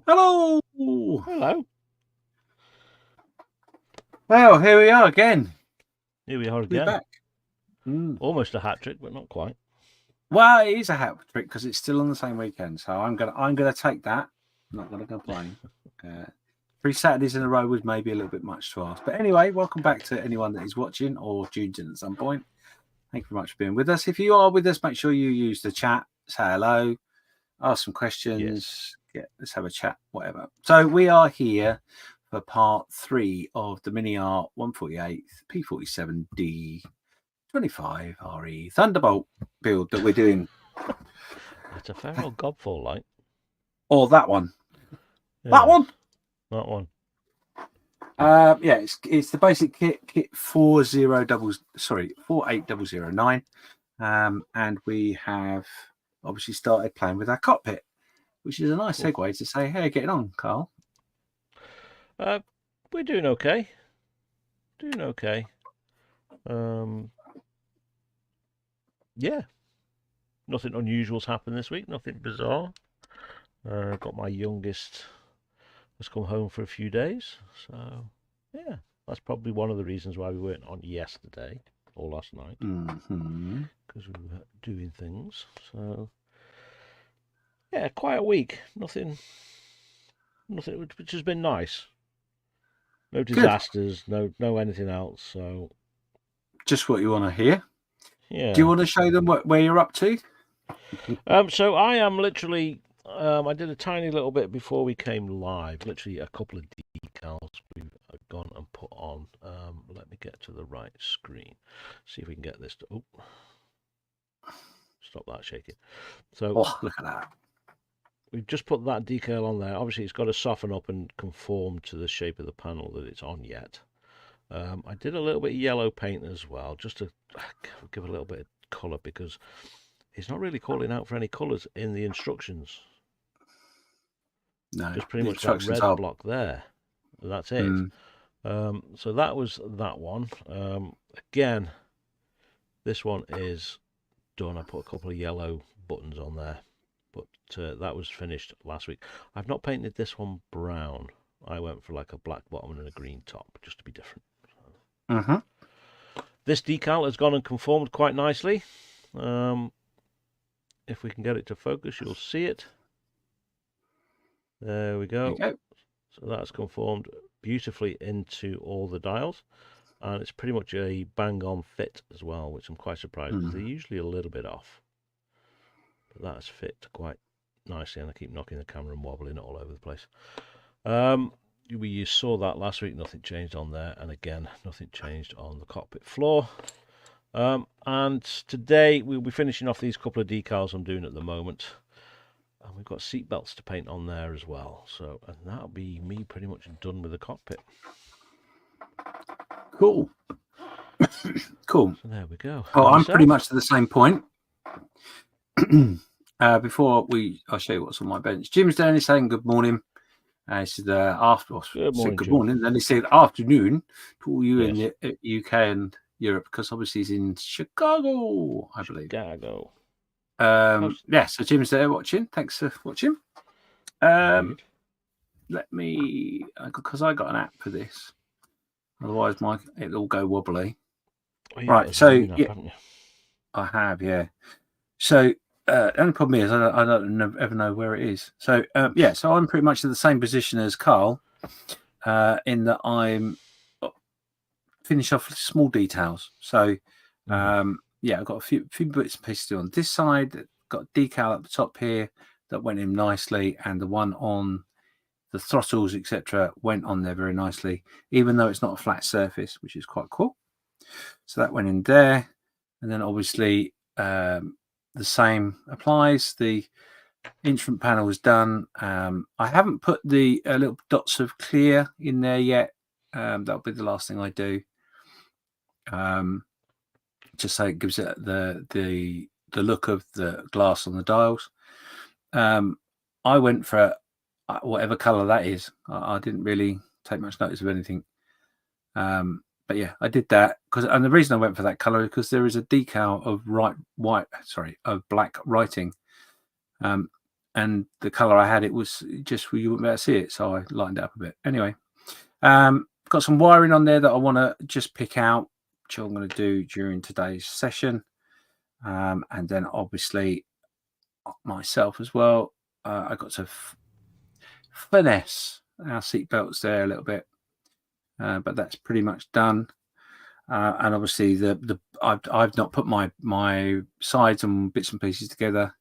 Hello. Hello. Well, here we are again. Here we are We're again. back. Almost a hat trick, but not quite. Well, it is a hat trick because it's still on the same weekend, so I'm gonna take that. I'm not gonna complain. 3 Saturdays in a row was maybe a little bit much to ask, but anyway, welcome back to anyone that is watching or tuned in at some point. Thank you very much for being with us. If you are with us, make sure you use the chat, say hello, ask some questions. Yes. Let's have a chat, whatever. So we are here for part 3 of the Miniart 148 P-47D-25RE Thunderbolt build that we're doing. It's a fair old gobful, like. Or that one. Yes, That one. That one. Yeah, it's the basic kit 48009. And we have obviously started playing with our cockpit, which is a nice segue to say, hey, getting on, Carl? We're doing okay. Yeah. Nothing unusual's happened this week. Nothing bizarre. Got my youngest has come home for a few days. So, yeah. That's probably one of the reasons why we weren't on yesterday or last night. Because we were doing things. So, yeah, quiet week. Nothing, which has been nice. No disasters, no anything else. So, just what you want to hear. Yeah. Do you want to show them where you're up to? So I am literally. I did a tiny little bit before we came live. Literally a couple of decals we've gone and put on. Let me get to the right screen. See if we can get this to. Oh, stop that shaking. So look at that. We've just put that decal on there. Obviously, it's got to soften up and conform to the shape of the panel that it's on yet. I did a little bit of yellow paint as well, just to give a little bit of colour, because it's not really calling out for any colours in the instructions. No, just pretty much that red block there. That's it. So that was that one. Again, this one is done. I put a couple of yellow buttons on there, but that was finished last week. I've not painted this one brown. I went for like a black bottom and a green top, just to be different. This decal has gone and conformed quite nicely. If we can get it to focus, you'll see it. There we go. So that's conformed beautifully into all the dials, and it's pretty much a bang-on fit as well, which I'm quite surprised, because they're usually a little bit off. But that's fit quite nicely, and I keep knocking the camera and wobbling it all over the place. You saw that last week. Nothing changed on there, and again, nothing changed on the cockpit floor. And today we'll be finishing off these couple of decals I'm doing at the moment. And we've got seat belts to paint on there as well. So, and that'll be me pretty much done with the cockpit. Cool. Cool. So there we go. Oh, I'm pretty much to the same point. Before I'll show you what's on my bench. Jim's down, he's saying good morning. He said good morning. Then he said afternoon to all you in the UK and Europe, because obviously he's in Chicago, I believe. Chicago. Yeah, so Jim's there watching. Thanks for watching. Let me, because I got an app for this. Otherwise, it'll go wobbly. Oh, right. So yeah, I have. Yeah. So the only problem is I don't ever know where it is. So yeah. So I'm pretty much in the same position as Carl, in that I'm finish off small details. So yeah, I've got a few bits and pieces to do on this side. Got a decal at the top here that went in nicely, and the one on the throttles, etc., went on there very nicely, even though it's not a flat surface, which is quite cool. So that went in there, and then obviously the same applies. The instrument panel is done. I haven't put the little dots of clear in there yet. That'll be the last thing I do. Just so it gives it the look of the glass on the dials. I went for whatever color that is. I didn't really take much notice of anything. But yeah, I did that and the reason I went for that color is because there is a decal of black writing and the color I had, it was just you wouldn't be able to see it, so I lightened it up a bit. Anyway, got some wiring on there that I want to just pick out, which I'm going to do during today's session, and then obviously myself as well. I got to finesse our seat belts there a little bit, but that's pretty much done. And obviously I've not put my sides and bits and pieces together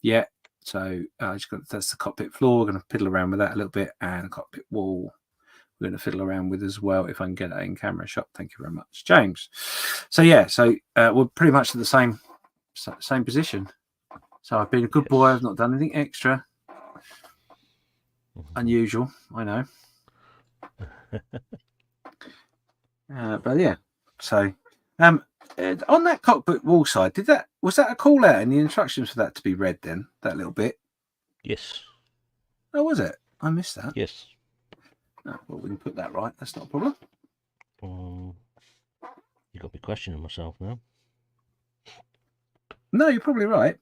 yet, so that's the cockpit floor. We're going to fiddle around with that a little bit, and the cockpit wall we're going to fiddle around with as well, if I can get that in camera shot. Thank you very much, James. So yeah, we're pretty much at the same position. So I've been a good boy. I've not done anything extra unusual, I know. But yeah, so on that cockpit wall side, was that a call out in the instructions for that to be read then, that little bit? Yes. Oh, was it? I missed that. Yes. Oh, well, we can put that right. That's not a problem. You got me questioning myself now. No, you're probably right.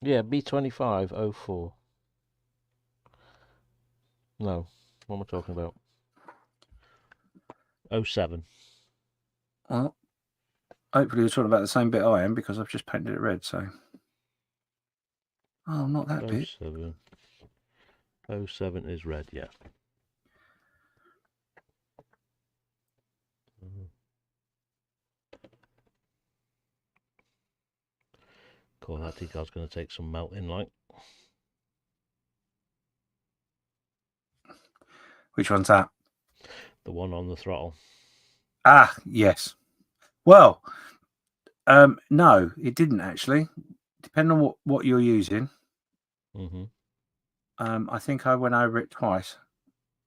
Yeah, B2504. No, what am I talking about? 07. Hopefully you're talking about the same bit I am, because I've just painted it red, so. Oh, not that bit. 07. 07 is red, yeah. Cool, that decal's going to take some melting, like. Which one's that? The one on the throttle. Ah, yes. Well, no, it didn't actually. Depending on what you're using. I think I went over it twice,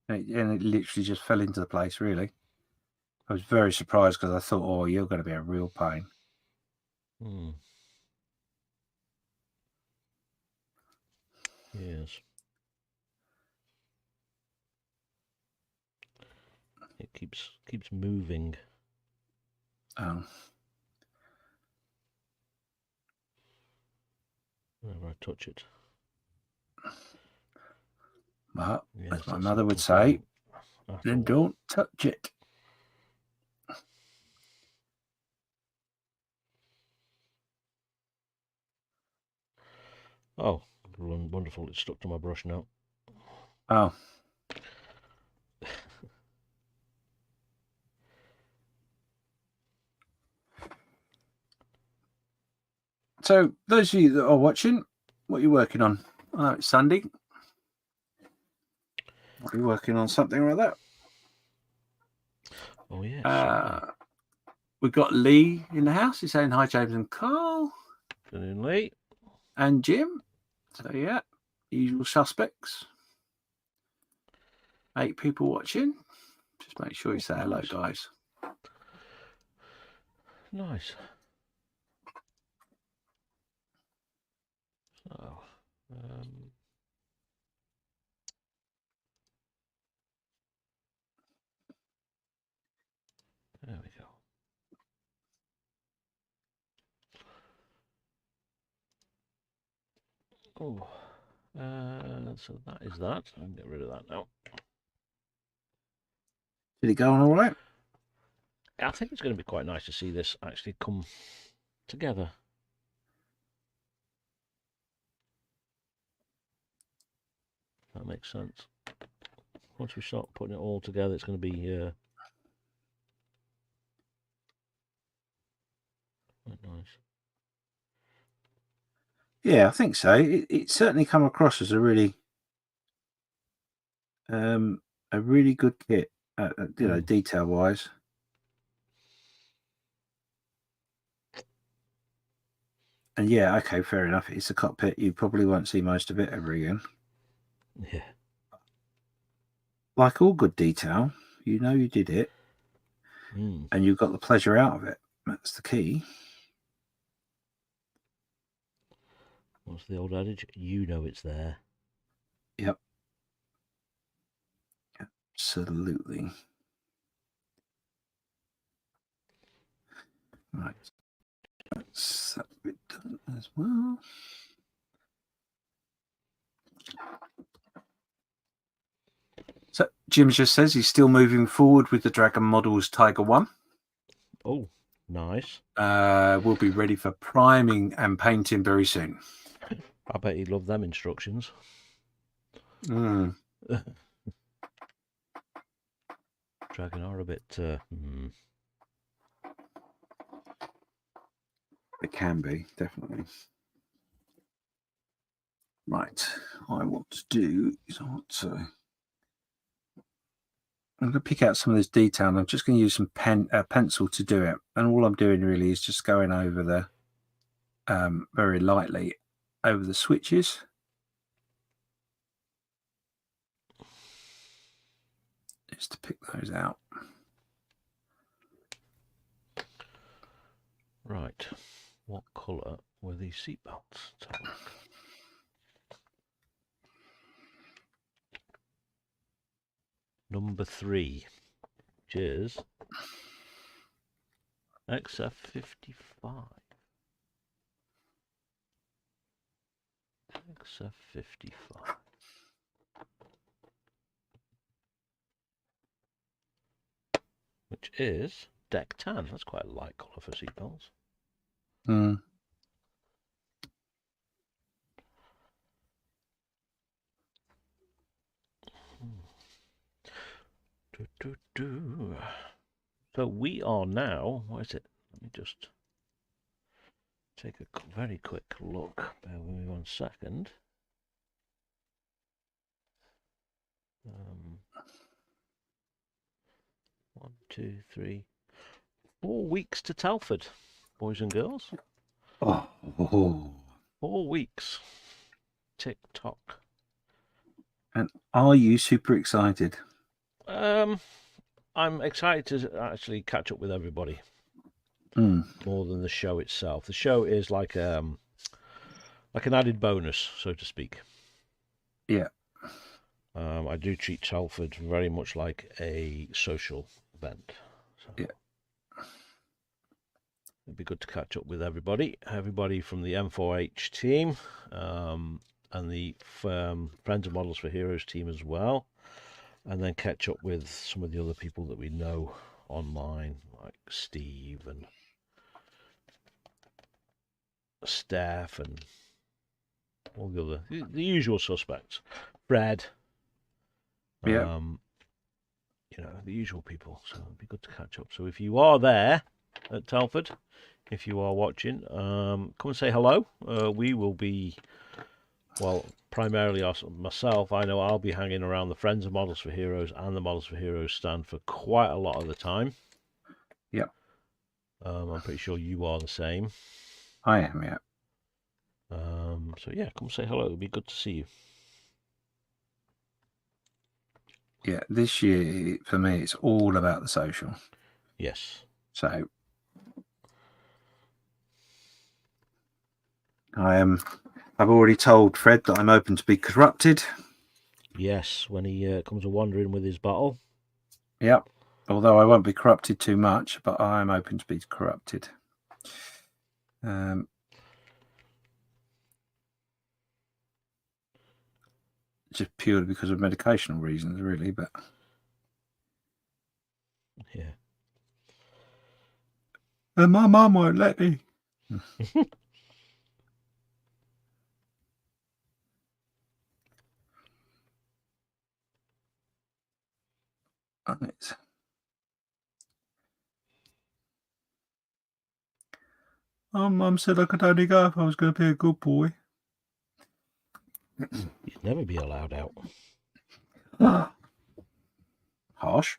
and it literally just fell into the place, really. I was very surprised, because I thought, oh, you're going to be a real pain. Yes. It keeps moving. Oh. Whenever I touch it. But, yes, as my mother would say, then don't touch it. Oh, wonderful. It's stuck to my brush now. Oh. So, those of you that are watching, what are you working on? I know it's Sunday. Are you working on something like that? Oh, yes. We've got Lee in the house. He's saying hi, James and Carl. Good evening, Lee. And Jim. So, yeah, usual suspects. 8 people watching. Just make sure you say hello, guys. Nice. So, there we go. Oh, so that is that. I can get rid of that now. Did it go on all right? I think it's going to be quite nice to see this actually come together. That makes sense. Once we start putting it all together, it's going to be quite nice. Yeah, I think so. It certainly come across as a really good kit, detail wise. And yeah, okay, fair enough. It's a cockpit. You probably won't see most of it ever again. Yeah. Like all good detail, you know you did it, and you got the pleasure out of it. That's the key. What's the old adage? You know it's there. Yep. Absolutely. Right. That's that bit done as well. So Jim just says he's still moving forward with the Dragon Models Tiger 1. Oh, nice. We'll be ready for priming and painting very soon. I bet he'd love them instructions. Mm. Dragon are a bit... It can be, definitely. Right. I want to do is I want to... I'm going to pick out some of this detail, and I'm just going to use some pencil to do it. And all I'm doing really is just going over the very lightly over the switches. Just to pick those out. Right. What colour were these seatbelts? Let's have a look. Number 3, which is XF55. XF55. Which is deck tan. That's quite a light colour for seatbelts. Mm. So we are now, what is it? Let me just take a very quick look. Bear with me 1 second. 1, 2, 3, 4 weeks to Telford, boys and girls. Oh. 4 weeks. Tick tock. And are you super excited? I'm excited to actually catch up with everybody. More than the show itself. The show is like an added bonus, so to speak. Yeah. I do treat Telford very much like a social event. So yeah. It'd be good to catch up with everybody from the M4H team, and the Friends of Models for Heroes team as well, and then catch up with some of the other people that we know online, like Steve and Steph and all the usual suspects. Fred. Yeah. You know, the usual people. So it'd be good to catch up. So if you are there at Telford, if you are watching, come and say hello. We will be, well, primarily myself. I know I'll be hanging around the Friends of Models for Heroes and the Models for Heroes stand for quite a lot of the time. Yeah. I'm pretty sure you are the same. I am, yeah. So yeah, come say hello. It'd be good to see you. Yeah, this year for me it's all about the social. Yes. So I've already told Fred that I'm open to be corrupted. Yes, when he comes a wandering with his bottle. Yep. Although I won't be corrupted too much, but I'm open to be corrupted. Just purely because of medicational reasons, really, but yeah. And my mum won't let me. Right. Mum said I could only go if I was going to be a good boy. You'd never be allowed out. Harsh.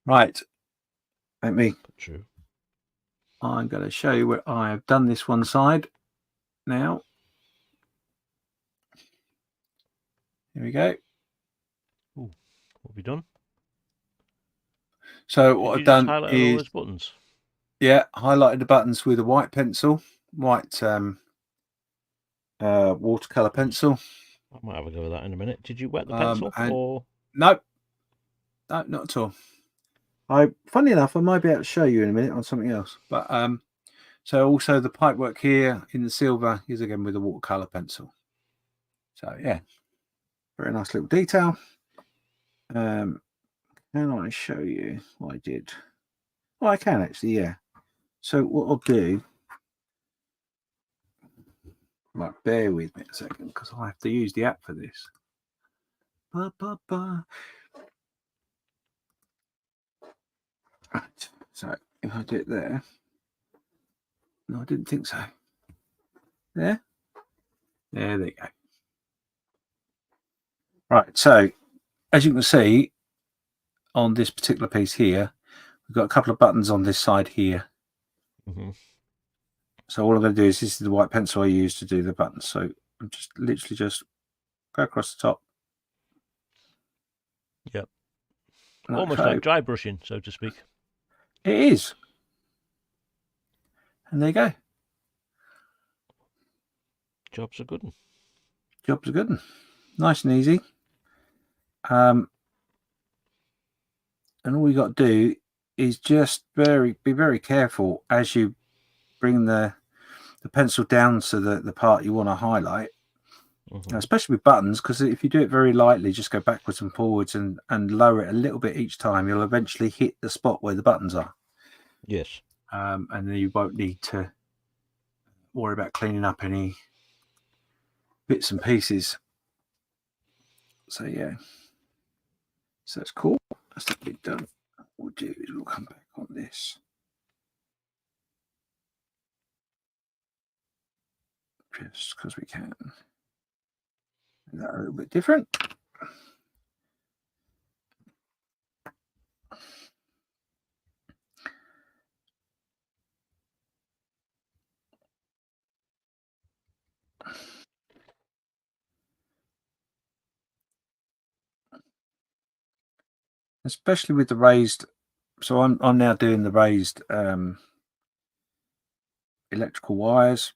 Right. Let me. True. I'm going to show you where I have done this one side now. Here we go. Ooh, what have you done? So what I've done is all those buttons. Yeah, highlighted the buttons with a white pencil, white watercolor pencil. I might have a go with that in a minute. Did you wet the pencil? Or no, not at all. Funny enough, I might be able to show you in a minute on something else. But so also the pipework here in the silver is again with a watercolor pencil. So yeah, very nice little detail. Can I show you what I did? Oh, I can actually, yeah. So what I'll do, right, bear with me a second because I have to use the app for this. Right, so if I do it there, no, I didn't think so. There they go. Right, so as you can see on this particular piece here, we've got a couple of buttons on this side here. So all I'm going to do is, this is the white pencil I use to do the buttons. So I'm just literally just go across the top. Yep. Almost like dry brushing, so to speak. It is. And there you go. Job's a good one. Job's a good one. Nice and easy. And all you got to do is just be very careful as you bring the pencil down to the part you want to highlight, especially with buttons, because if you do it very lightly, just go backwards and forwards and lower it a little bit each time, you'll eventually hit the spot where the buttons are. Yes. And then you won't need to worry about cleaning up any bits and pieces. So yeah, so that's cool. That's that bit done. What we'll do is we'll come back on this just because we can. Is that a little bit different? Especially with the raised. So I'm now doing the raised electrical wires.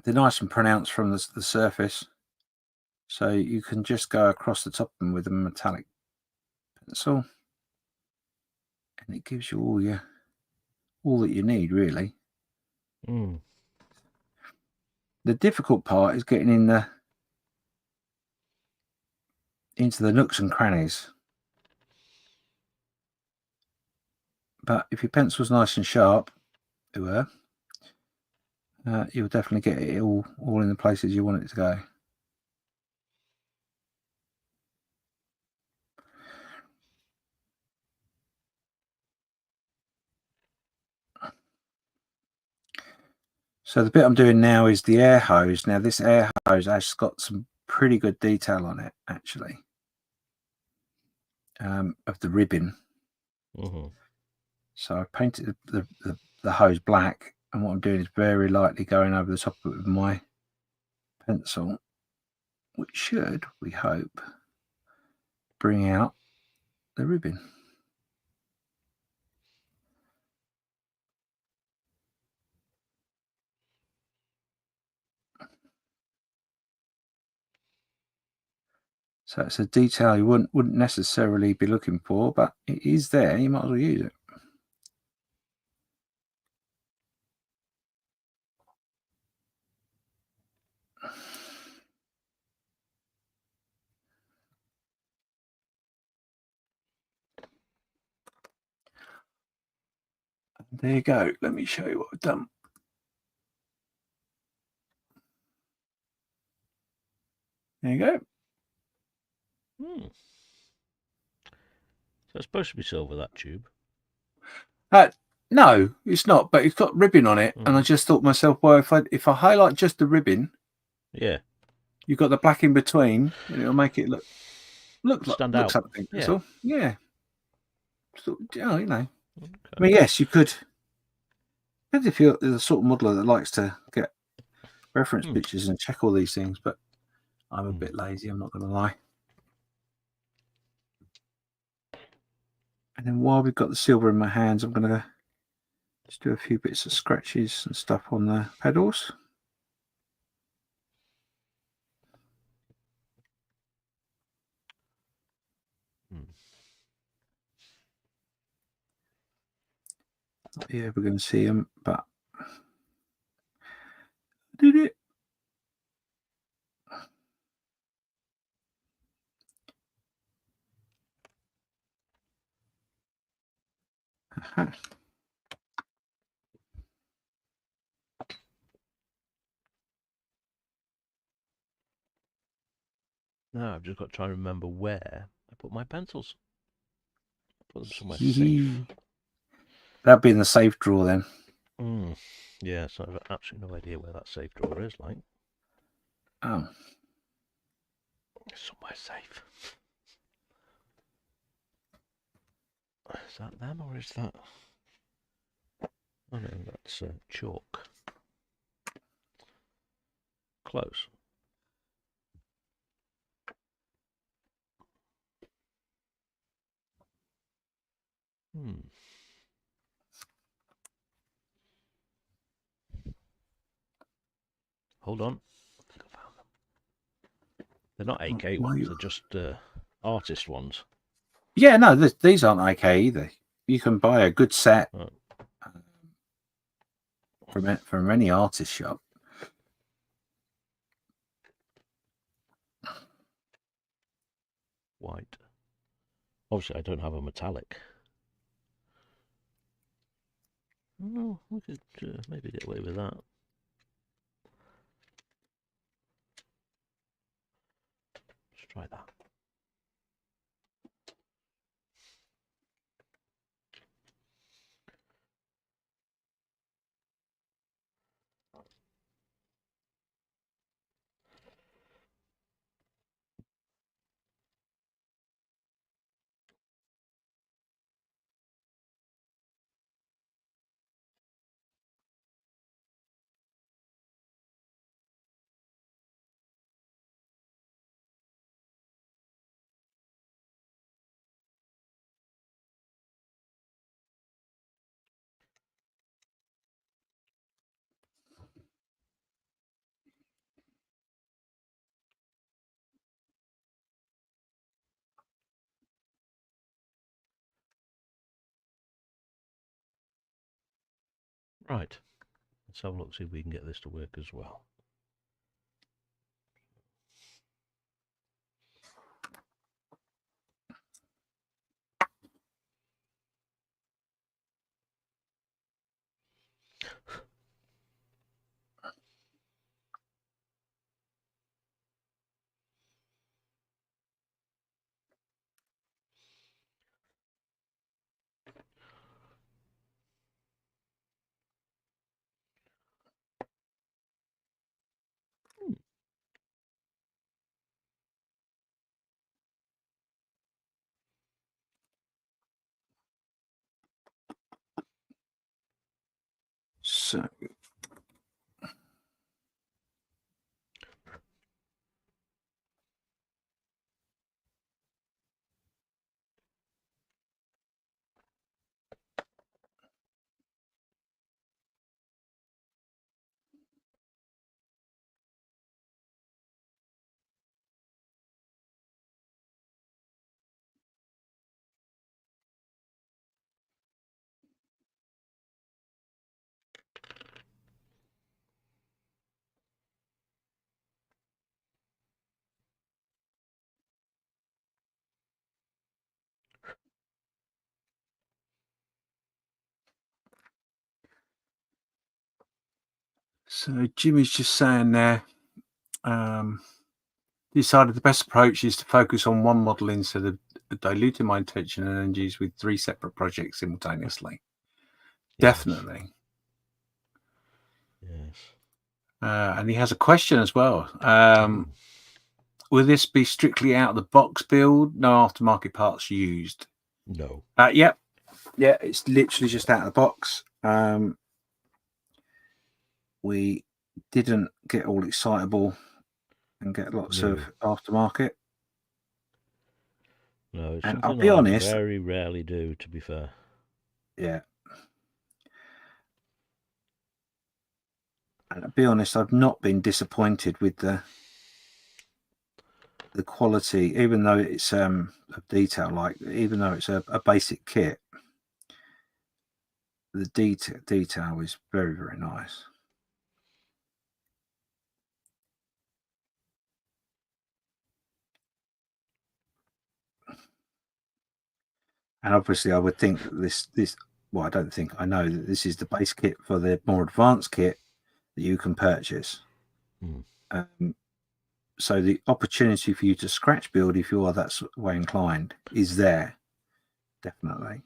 They're nice and pronounced from the surface, so you can just go across the top of them with a metallic pencil, and it gives you all that you need, really. The difficult part is getting into the nooks and crannies. But if your pencil's nice and sharp, you'll definitely get it all in the places you want it to go. So the bit I'm doing now is the air hose. Now this air hose has got some pretty good detail on it, actually, of the ribbon. So I painted the hose black, and what I'm doing is very lightly going over the top of it with my pencil, which should, we hope, bring out the ribbon. So it's a detail you wouldn't necessarily be looking for, but it is there. You might as well use it. There you go. Let me show you what I've done. There you go. So it's supposed to be silver, that tube. No, it's not, but it's got ribbon on it, and I just thought to myself, well, if I highlight just the ribbon, yeah, you've got the black in between, and it'll make it look stand out. Something. That's all. Yeah. So, you know. Okay. I mean, yes, you could. Depends if you're the sort of modeler that likes to get reference pictures and check all these things, but I'm a bit lazy. I'm not going to lie. And then while we've got the silver in my hands, I'm going to just do a few bits of scratches and stuff on the pedals. Not here we're going to see them, but did it. Now I've just got to try and remember where I put my pencils. I put them somewhere safe. That'd be in the safe drawer then. Yeah, so I've absolutely no idea where that safe drawer is, like. Oh. Somewhere safe. Is that them or is that... Oh no, that's chalk. Close. Hold on. I think I found them. They're not AK ones, they're just artist ones. Yeah, no, these aren't AK either. You can buy a good set from any artist shop. White. Obviously, I don't have a metallic. No, we could maybe get away with that. Let's try that. Right. Let's have a look, see if we can get this to work as well. So Jimmy's just saying there, decided the best approach is to focus on one model instead of diluting my attention and energies with 3 separate projects simultaneously. Yes. Definitely. Yes. And he has a question as well. Will this be strictly out of the box build? No aftermarket parts used? No. Yep. Yeah, it's literally just out of the box. We didn't get all excitable and get lots of aftermarket. No, it's and something I'll be honest, I very rarely do, to be fair. Yeah. And I'll be honest, I've not been disappointed with the quality, even though it's of detail, like even though it's a basic kit, the detail is very, very nice. And obviously I would think that this well, I don't think, I know that this is the base kit for the more advanced kit that you can purchase. So the opportunity for you to scratch build, if you are that way inclined, is there, definitely.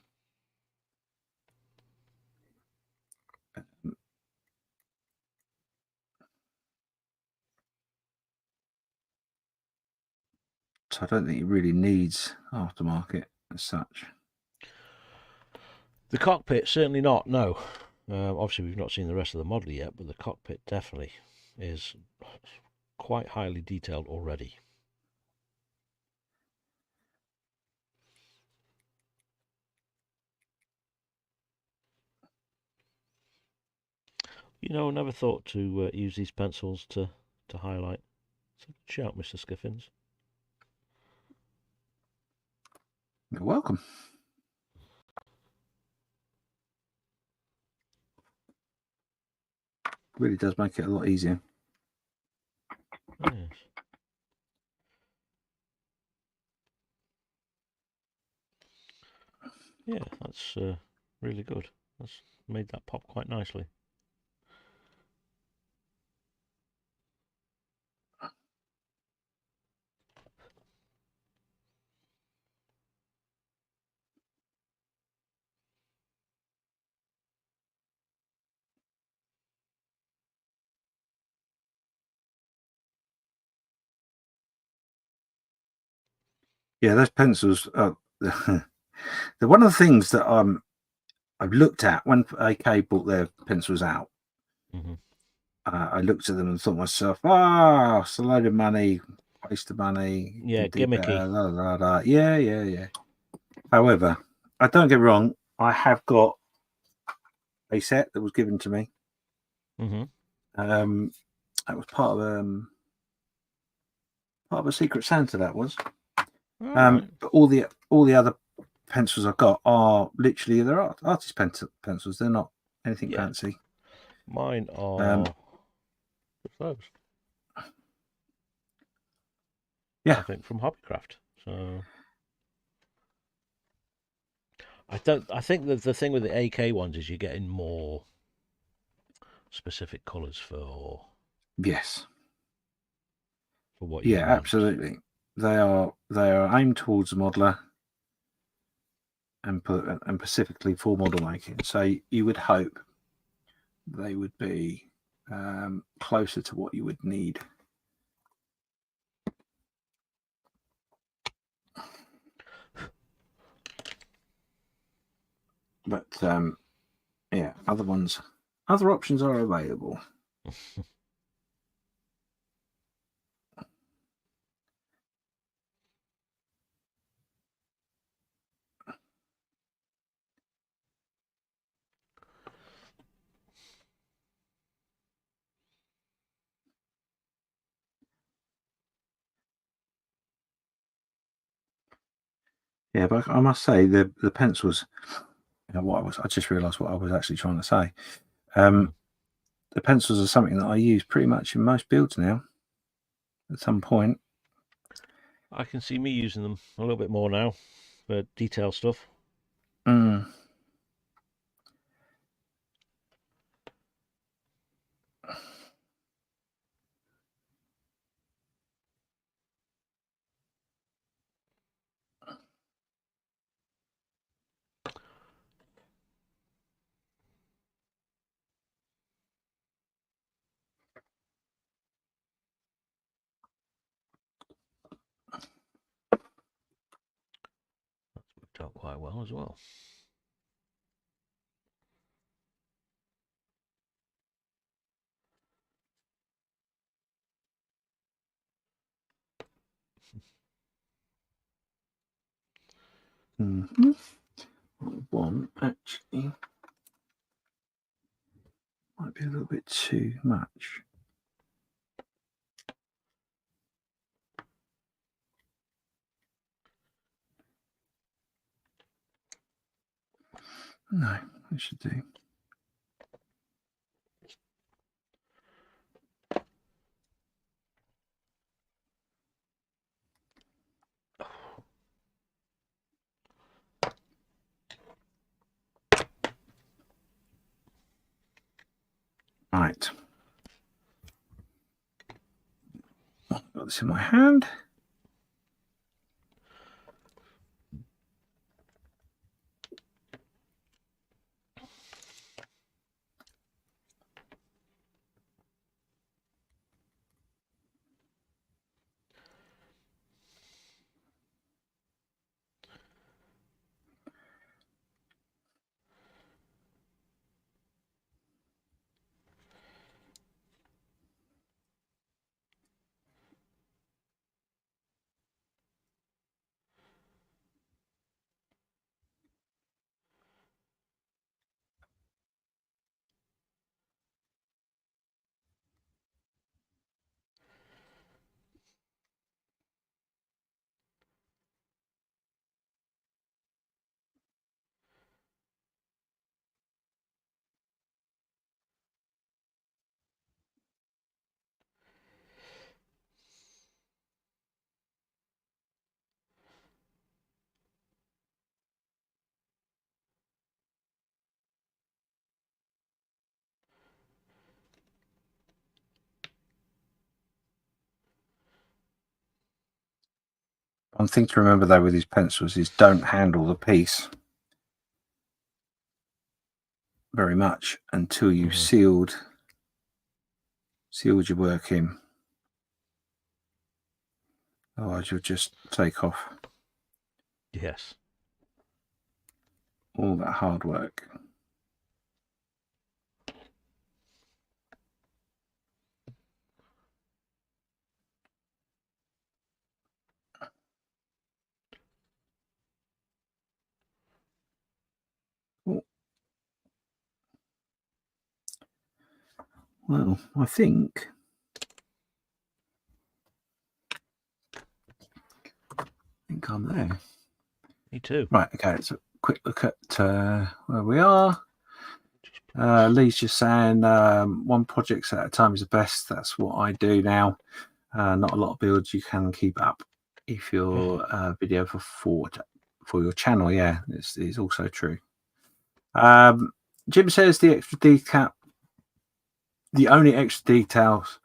So I don't think it really needs aftermarket as such. The cockpit, certainly not, no. Obviously, we've not seen the rest of the model yet, but the cockpit definitely is quite highly detailed already. You know, I never thought to use these pencils to highlight. So shout, Mr. Skiffins. You're welcome. Really does make it a lot easier. Yes. Yeah, that's really good. That's made that pop quite nicely. Yeah, those pencils are they're one of the things that I've looked at when AK brought their pencils out. I looked at them and thought to myself, it's a load of money, waste of money. Yeah, gimmicky. Yeah. However, I don't get wrong, I have got a set that was given to me. That was part of a Secret Santa. That was. Right. But all the other pencils I've got are literally they're artist pencils. They're not anything fancy. Mine are those. Yeah, I think from Hobbycraft. So I think that the thing with the AK ones is you're getting more specific colours for yes, for what you want. Absolutely. They are aimed towards the modeler and specifically for model making. So you would hope they would be closer to what you would need. But yeah, other options are available. Yeah, but I must say the pencils. I just realised what I was actually trying to say. The pencils are something that I use pretty much in most builds now. At some point, I can see me using them a little bit more now for detail stuff. That's worked out quite well as well. One actually might be a little bit too much. No, it should do. Right. Got this in my hand. One thing to remember though with these pencils is don't handle the piece very much until you've sealed your work in. Otherwise you'll just take off Yes. all that hard work. Well, I think I'm there. Me too. Right, okay, let's a quick look at where we are. Lee's just saying one project at a time is the best. That's what I do now. Not a lot of builds you can keep up if you're video for your channel. Yeah, it's also true. Jim says the only extra details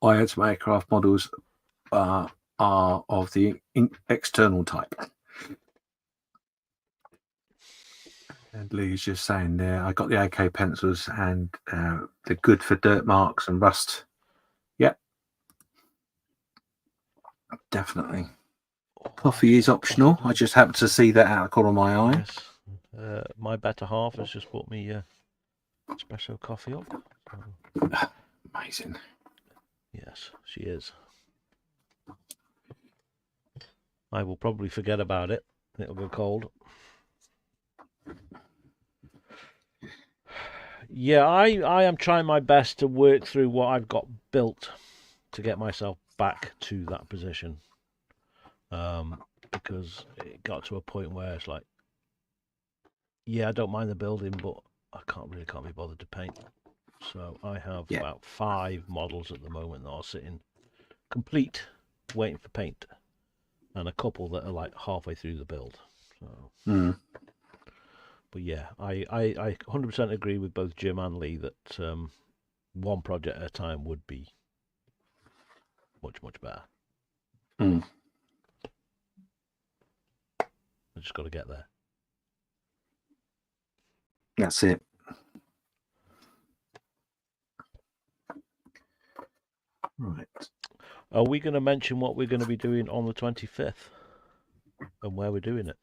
I had to make craft models are of the external type. And Lee's just saying there, I got the AK pencils and they're good for dirt marks and rust. Yep. Definitely. Coffee is optional. I just happened to see that out of the corner of my eye. Yes. My better half has just bought me espresso coffee up. Amazing. Yes, she is. I will probably forget about it. It'll go cold. Yeah, I am trying my best to work through what I've got built to get myself back to that position. Because it got to a point where it's like, yeah, I don't mind the building, but I can't be bothered to paint. So I have about 5 models at the moment that are sitting complete, waiting for paint, and a couple that are like halfway through the build. So, but yeah, I 100% agree with both Jim and Lee that one project at a time would be much better. I just got to get there. That's it. Right. Are we going to mention what we're going to be doing on the 25th and where we're doing it?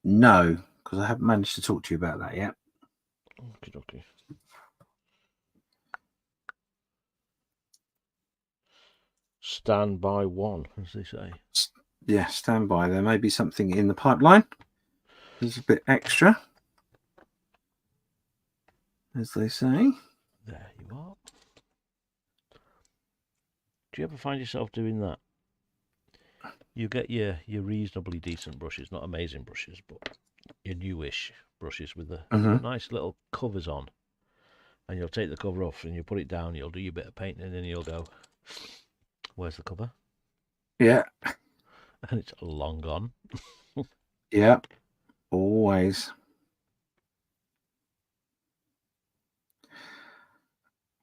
No, because I haven't managed to talk to you about that yet. Okay. Stand by one, as they say. Yeah, stand by. There may be something in the pipeline. There's a bit extra, as they say. There you are. Do you ever find yourself doing that? You get your reasonably decent brushes, not amazing brushes, but your newish brushes with the nice little covers on. And you'll take the cover off and you put it down, you'll do your bit of painting, and then you'll go, where's the cover? Yeah. And it's long gone. Yeah. Always.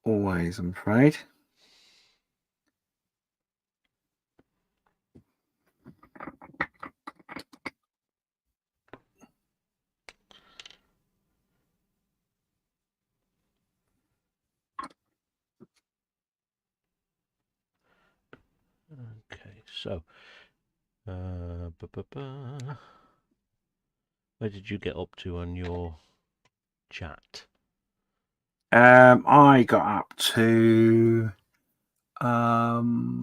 always, I'm afraid. Okay, so where did you get up to on your chat? I got up to I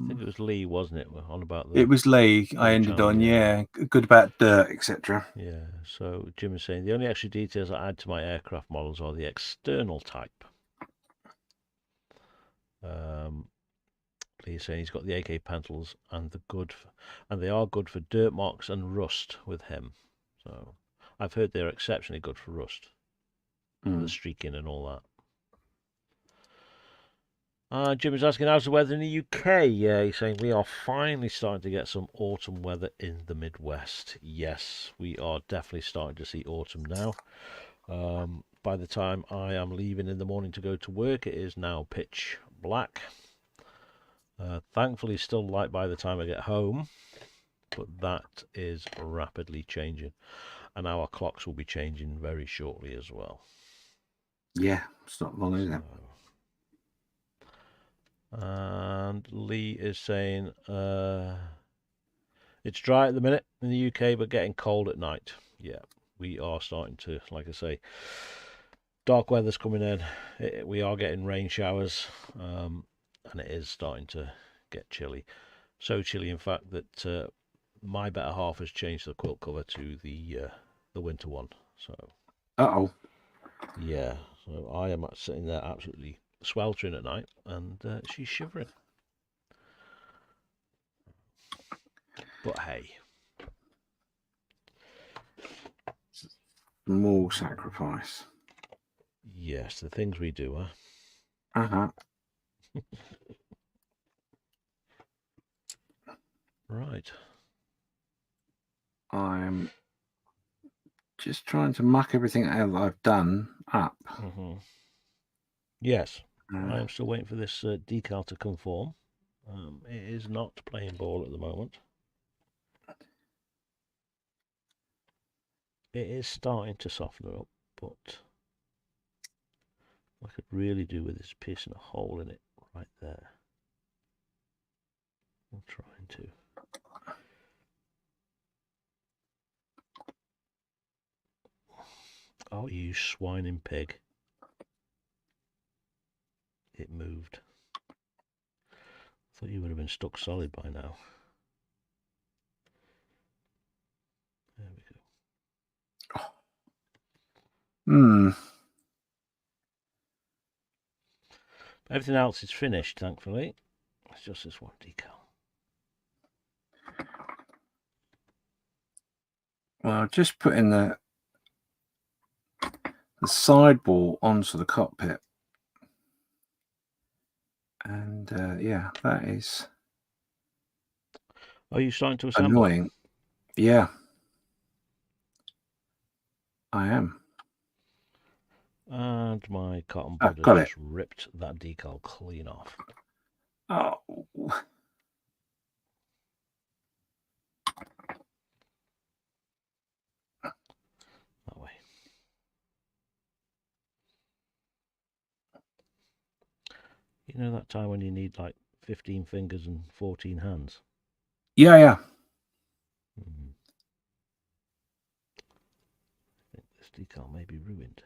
think it was Lee, wasn't it? On about the. it was Lee. I ended channel, on good about dirt, etc. Yeah. So Jim is saying the only extra details I add to my aircraft models are the external type. Lee's saying he's got the AK panels and they are good for dirt marks and rust with him. So I've heard they're exceptionally good for rust, the streaking and all that. Jim is asking, how's the weather in the UK? Yeah, he's saying we are finally starting to get some autumn weather in the Midwest. Yes, we are definitely starting to see autumn now. By the time I am leaving in the morning to go to work, it is now pitch black. Thankfully, still light by the time I get home, but that is rapidly changing. And our clocks will be changing very shortly as well. Yeah, it's not long, is it? And Lee is saying it's dry at the minute in the UK, but getting cold at night. Yeah, we are starting to, like I say, dark weather's coming in. We are getting rain showers, and it is starting to get chilly. So chilly, in fact, that my better half has changed the quilt cover to the winter one. So. Uh-oh. Yeah, so I am sitting there absolutely sweltering at night, and she's shivering. But hey. More sacrifice. Yes, the things we do, huh? Uh-huh. Right. I'm just trying to muck everything out that I've done up. Yes, I am still waiting for this decal to conform. It is not playing ball at the moment. It is starting to soften up, but what I could really do with is piercing a hole in it right there. I'm trying to. Oh, you swining pig. It moved. Thought you would have been stuck solid by now. There we go. Everything else is finished, thankfully. It's just this one decal. Well, just putting the sidewall onto the cockpit. And yeah, that is. Are you starting to assemble? Annoying. Yeah, I am. And my cotton bud has just ripped that decal clean off. Oh. That way. You know that time when you need like 15 fingers and 14 hands? Yeah, yeah. I think this decal may be ruined.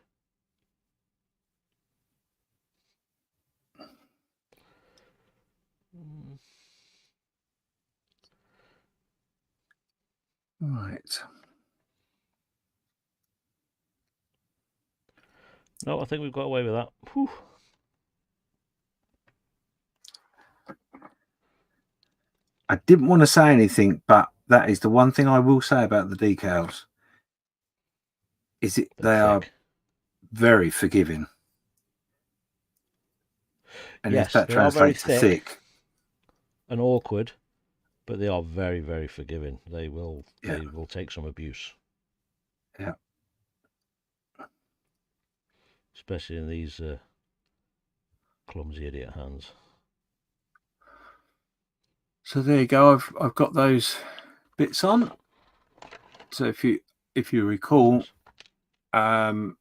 Right. No, I think we've got away with that. Whew. I didn't want to say anything, but that is the one thing I will say about the decals. Is it they are very forgiving. And yes, if that they are very thick and awkward, but they are very, very forgiving. They will take some abuse. Yeah. Especially in these clumsy idiot hands. So there you go. I've got those bits on. So if you recall, unlike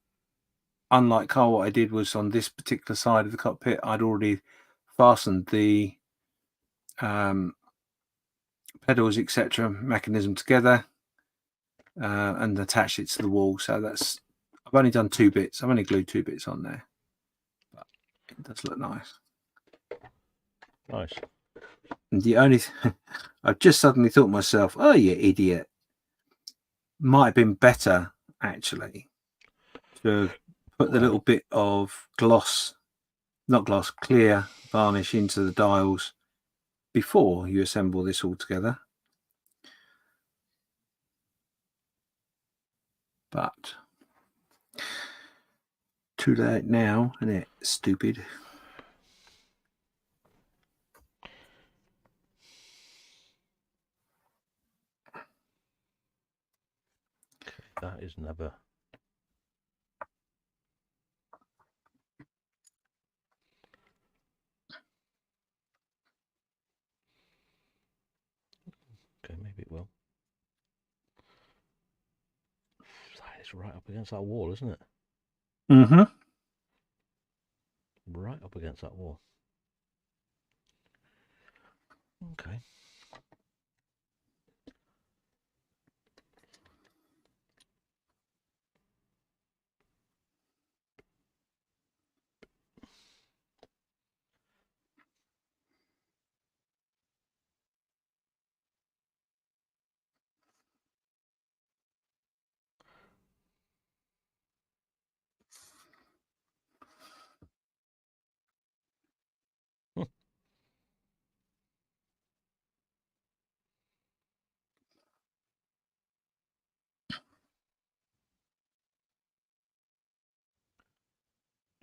Carl, what I did was on this particular side of the cockpit, I'd already fastened the pedals, etc., mechanism together and attached it to the wall. So I've only done 2 bits. I've only glued 2 bits on there, but it does look nice. Nice. And the only I've just suddenly thought to myself, oh, you idiot, might have been better actually to put the little bit of clear varnish into the dials before you assemble this all together. But too late now, isn't it? Stupid. That is never. Okay, maybe it will. It's right up against that wall, isn't it? Mm-hmm. Right up against that wall. Okay.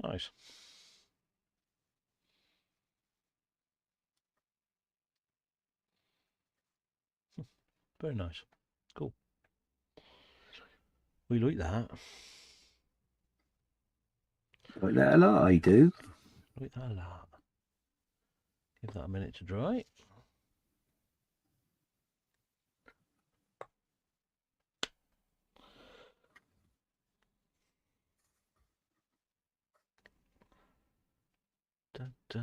Nice. Very nice. Cool. We like that. Like that a lot, I do. Like that a lot. Give that a minute to dry. Da, da.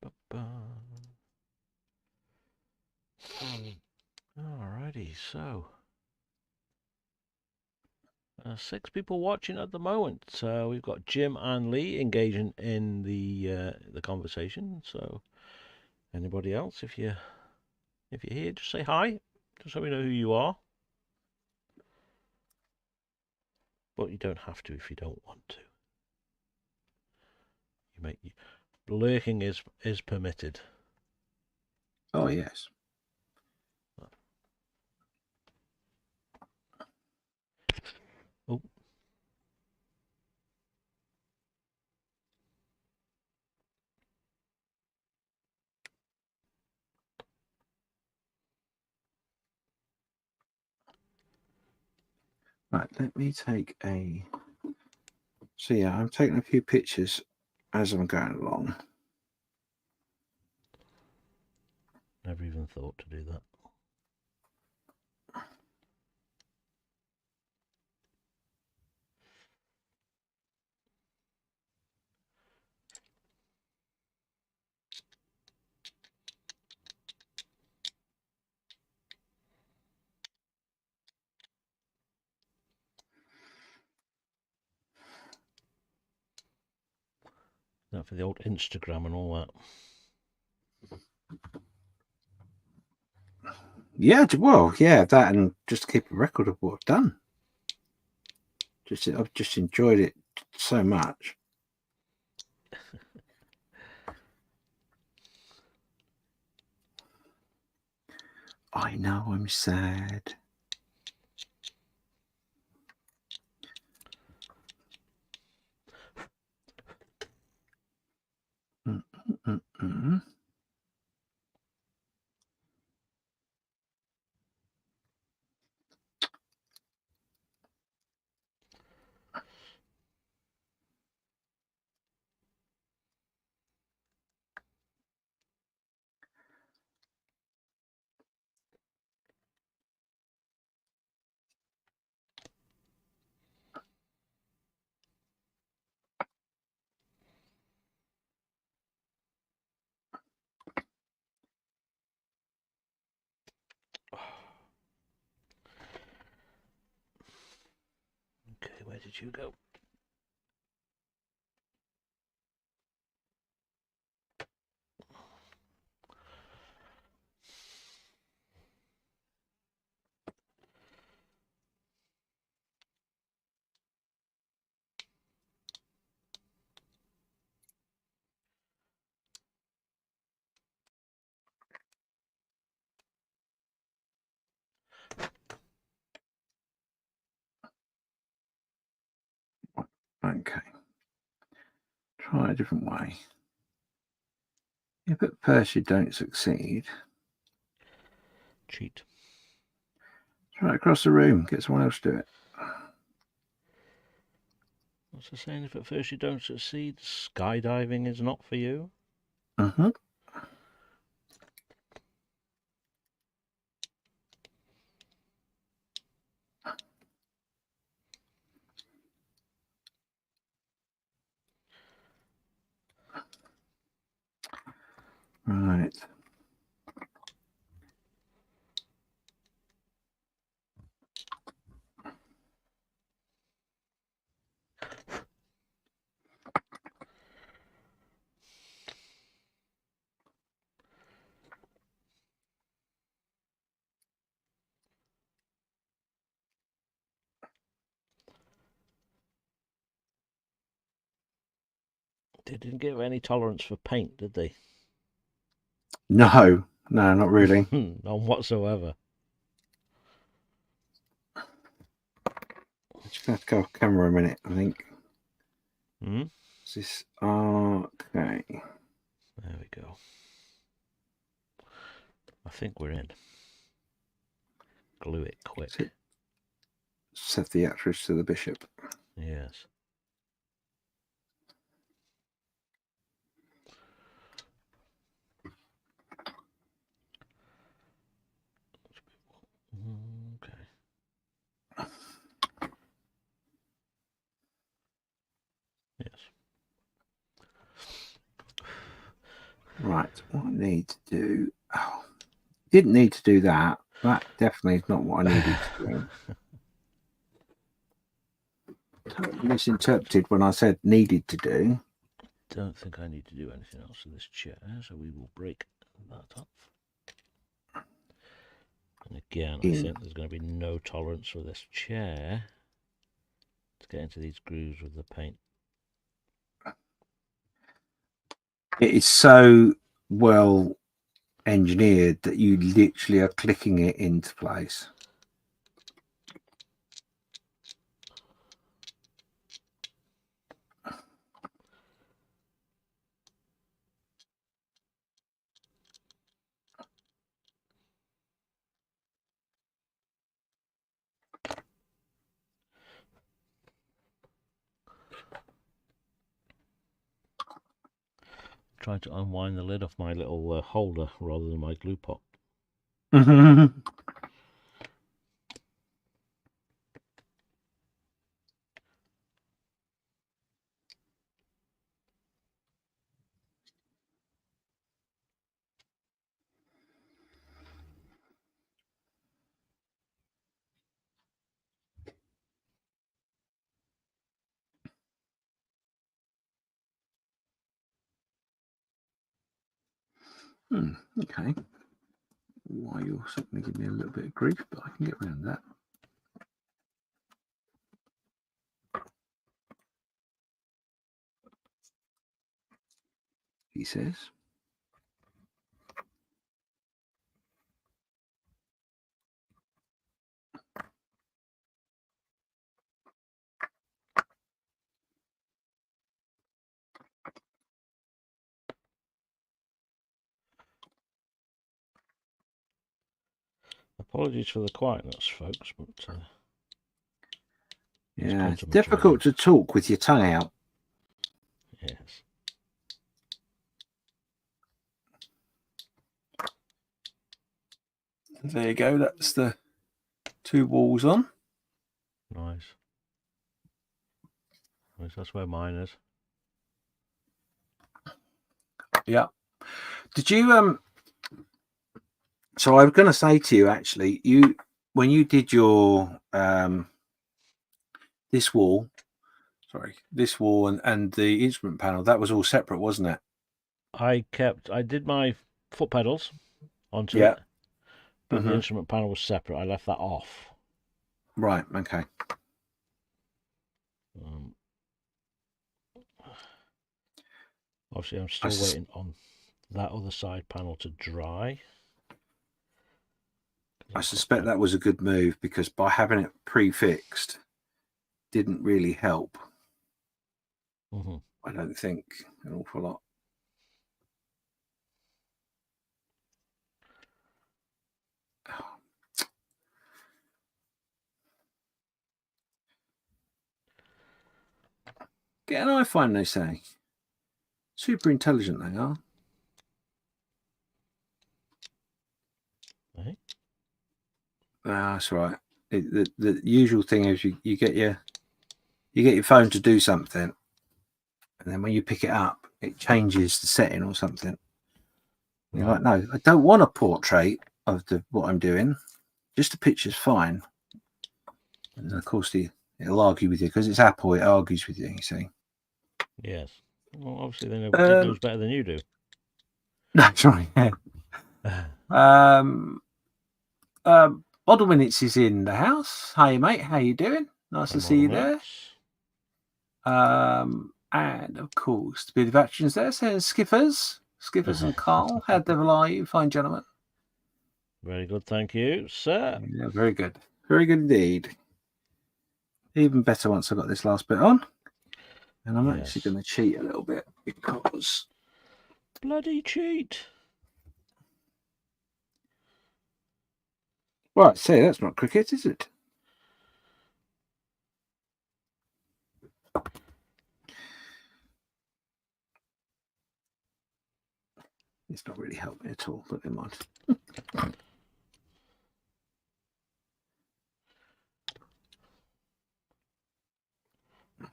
Ba, ba. Alrighty, so 6 people watching at the moment. So we've got Jim and Lee engaging in the conversation. So anybody else, if you're here, just say hi, just so we know who you are. But you don't have to if you don't want to. Lurking is permitted. Oh yes. Oh. Right, let me take a. So yeah, I'm taking a few pictures as I'm going along. Never even thought to do that. That for the old Instagram and all that. Yeah, well, yeah, that and just to keep a record of what I've done. I've just enjoyed it so much. I know I'm sad. did you go? Okay. Try a different way. If at first you don't succeed, Cheat. try it across the room. Get someone else to do it. What's the saying? If at first you don't succeed, skydiving is not for you. Mm-hmm. Right. They didn't give any tolerance for paint, did they? No, not really. None whatsoever. Just have to go off camera a minute, I think. Hmm? Is this okay? There we go. I think we're in. Glue it quick. Set the actress to the bishop. Yes. Okay. Yes. Right, what I need to do... Oh, didn't need to do that. That definitely is not what I needed to do. Totally misinterpreted when I said needed to do. Don't think I need to do anything else to this chair, so we will break that up. And again, I think there's going to be no tolerance for this chair to get into these grooves with the paint. It is so well engineered that you literally are clicking it into place. Trying to unwind the lid off my little holder rather than my glue pot. Okay. Why you're suddenly giving me a little bit of grief, but I can get around that. He says. Apologies for the quietness, folks, but yeah, it's difficult to talk with your tongue out. Yes. There you go. That's the two walls on. Nice. Nice. That's where mine is. Yeah. Did you so I was going to say to you, actually, when you did your this wall, and the instrument panel, that was all separate, wasn't it? I did my foot pedals onto Yeah. it, but the instrument panel was separate. I left that off. Right. Okay. Obviously, I'm still waiting on that other side panel to dry. I suspect that was a good move, because by having it prefixed didn't really help. I don't think an awful lot. Get an iPhone, they say. Super intelligent they are. Right. That's right. The usual thing is you get your phone to do something, and then when you pick it up, it changes the setting or something. Right. You're like, no, I don't want a portrait of what I'm doing. Just a picture's fine. And of course, it'll argue with you, because it's Apple. It argues with you. You see. Yes. Well, obviously they knows better than you do. That's right. Yeah. Model Minutes is in the house. Hey, mate. How you doing? Nice to see you there. And of course, the bit of veterans there says Skiffers and Carl. How the devil are you, fine gentlemen? Very good, thank you, sir. Yeah, very good indeed. Even better once I got this last bit on, and I'm actually going to cheat a little bit, because bloody cheat. Right, say that's not cricket, is it? It's not really helped me at all, but never mind.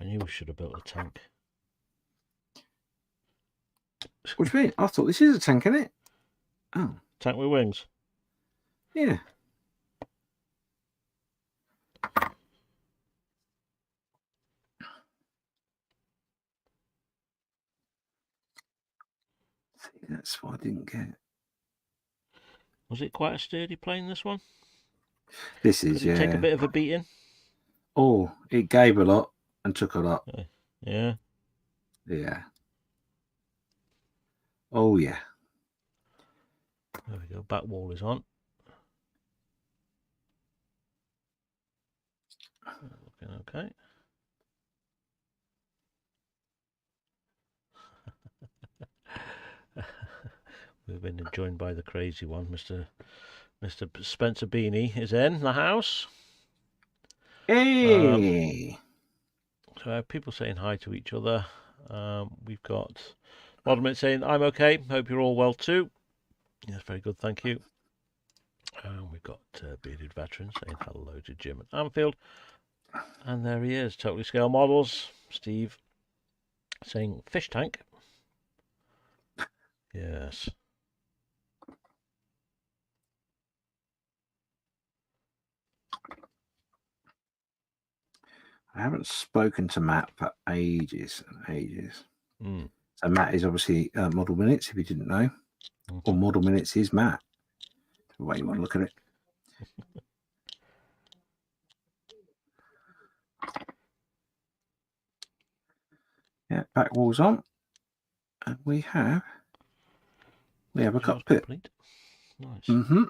I knew we should have built a tank. What do you mean? I thought this is a tank, isn't it? Oh. Tank with wings? Yeah. See, that's what I didn't get. Was it quite a sturdy plane, this one? This is, Did it take a bit of a beating? Oh, it gave a lot and took a lot. Yeah. Yeah. Oh, yeah. There we go. Back wall is on. Looking okay. We've been joined by the crazy one, Mr. Spencer Beanie is in the house. Hey. So I have people saying hi to each other. We've got Modern saying, I'm okay, hope you're all well too. Yes, very good, thank you. We've got Bearded Veteran saying hello to Jim at Anfield. And there he is, Totally Scale Models. Steve saying fish tank. Yes. I haven't spoken to Matt for ages and ages. Mm. So Matt is obviously Model Minutes, if you didn't know. Okay. Or Model Minutes is Matt. The way you want to look at it. Yeah, back wall's on. And we have a cockpit. Complete. Nice. Mm-hmm.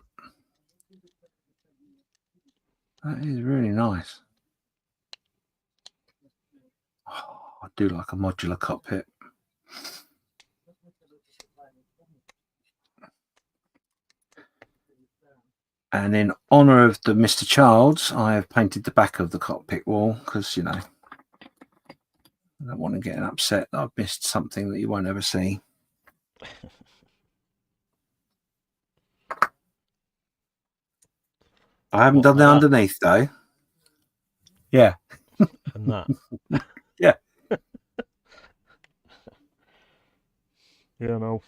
That is really nice. Oh, I do like a modular cockpit. And in honour of the Mr. Childs, I have painted the back of the cockpit wall, because, you know, I don't want to get upset that I've missed something that you won't ever see. I haven't done the underneath, though. Yeah. And that. Yeah. Yeah, no.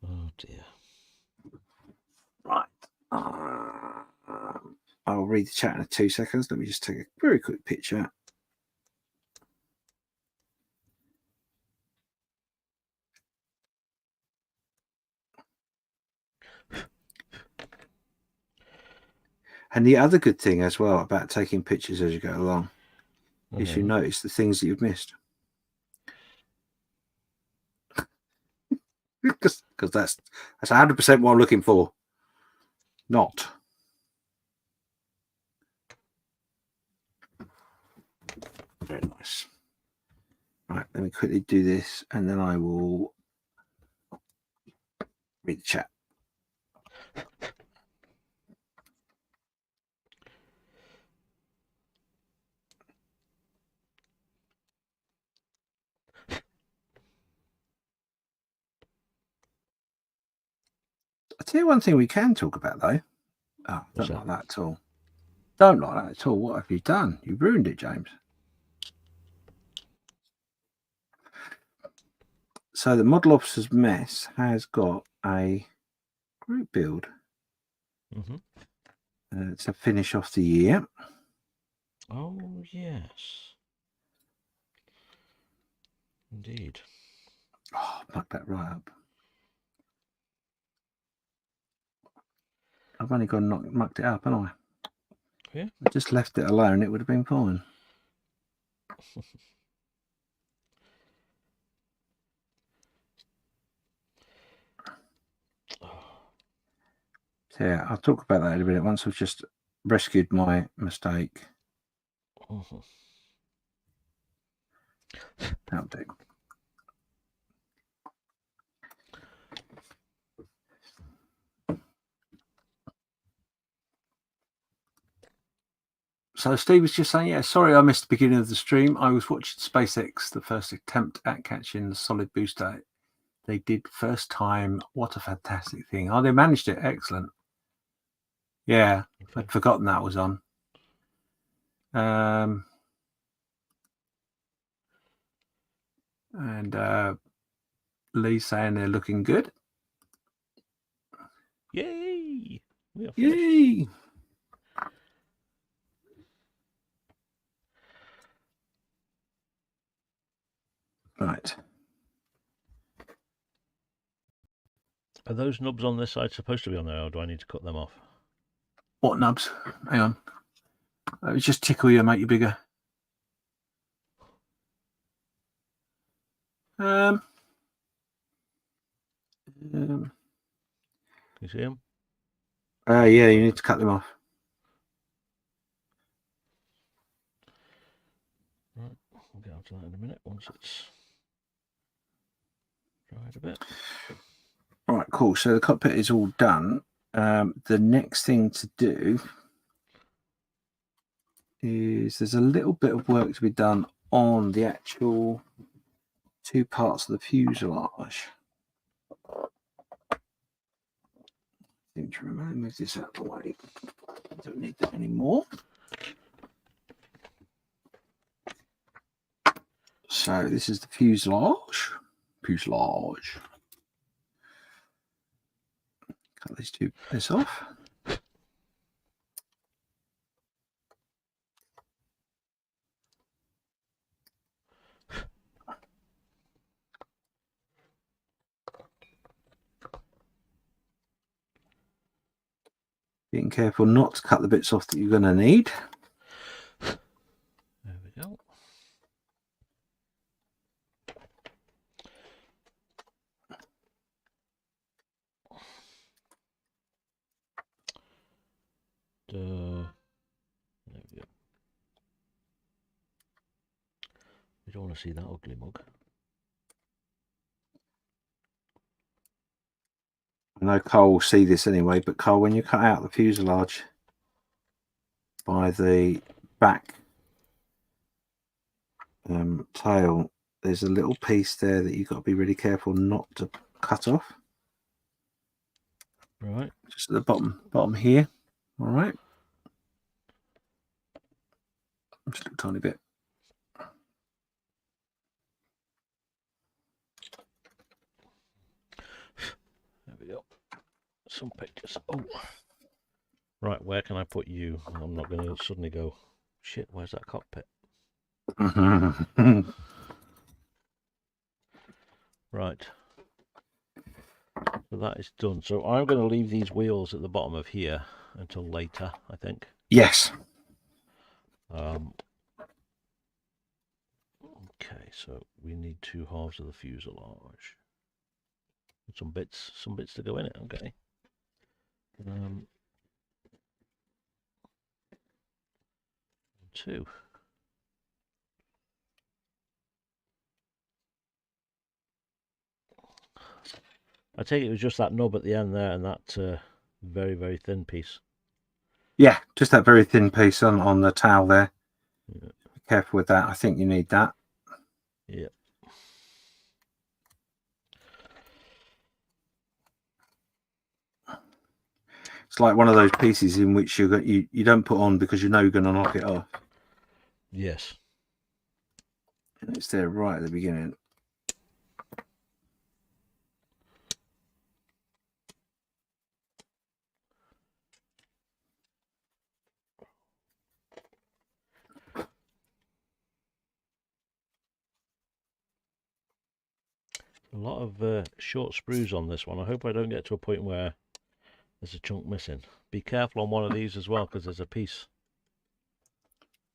Oh, dear. Right. I'll read the chat in 2 seconds. Let me just take a very quick picture. And the other good thing as well about taking pictures as you go along is you notice the things that you've missed. Because that's 100% what I'm looking for. Not. Very nice. Right, let me quickly do this and then I will read the chat. I'll tell you one thing we can talk about though. Oh, don't like that at all. Don't like that at all. What have you done? You've ruined it, James. So the Model Officer's Mess has got a group build to finish off the year. Oh, yes. Indeed. Oh, muck that right up. I've only gone and mucked it up, haven't I? Yeah. I just left it alone, it would have been fine. So yeah, I'll talk about that in a minute once I've just rescued my mistake. That'll do. So Steve was just saying, yeah, sorry I missed the beginning of the stream. I was watching SpaceX, the first attempt at catching the solid booster. They did first time. What a fantastic thing. Oh, they managed it. Excellent. Yeah, okay. I'd forgotten that was on. And Lee's saying they're looking good. Yay! Yay! Right. Are those nubs on this side supposed to be on there, or do I need to cut them off? What nubs? Hang on. It's just tickle you, make you bigger. Can you see them? Yeah, you need to cut them off. Right, we'll get onto that in a minute once it's dried a bit. All right, cool. So the cockpit is all done. The next thing to do is there's a little bit of work to be done on the actual two parts of the fuselage. I think to remember, move this out of the way. Don't need that anymore. So this is the fuselage. Cut this off. Being careful not to cut the bits off that you're going to need. There we go. There we go. We don't want to see that ugly mug. I know Carl will see this anyway, but Carl, when you cut out the fuselage by the back tail, there's a little piece there that you've got to be really careful not to cut off. Right. Just at the bottom here. All right. Just a tiny bit. There we go. Some pictures. Oh. Right, where can I put you? I'm not going to suddenly go, shit, where's that cockpit? Right. So that is done. So I'm going to leave these wheels at the bottom of here until later, I think. Yes. Okay, so we need 2 halves of the fuselage. Some bits to go in it. Okay. 2. I take it was just that nub at the end there and that very, very thin piece. Yeah, just that very thin piece on the tail there. Yeah. Be careful with that. I think you need that. Yeah. It's like one of those pieces in which you don't put on because you know you're going to knock it off. Yes. And it's there right at the beginning. A lot of short sprues on this one. I hope I don't get to a point where there's a chunk missing. Be careful on one of these as well, because there's a piece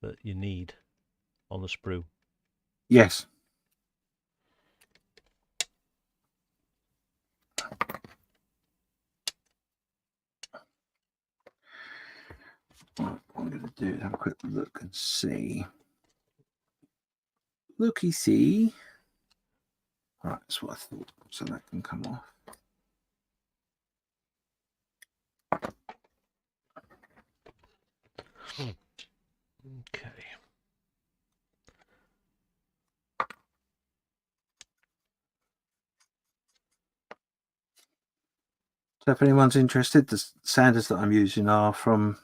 that you need on the sprue. Yes. What I'm going to do is have a quick look and see. Looky, see. Right, that's what I thought. So that can come off. Okay. So if anyone's interested, the sanders that I'm using are from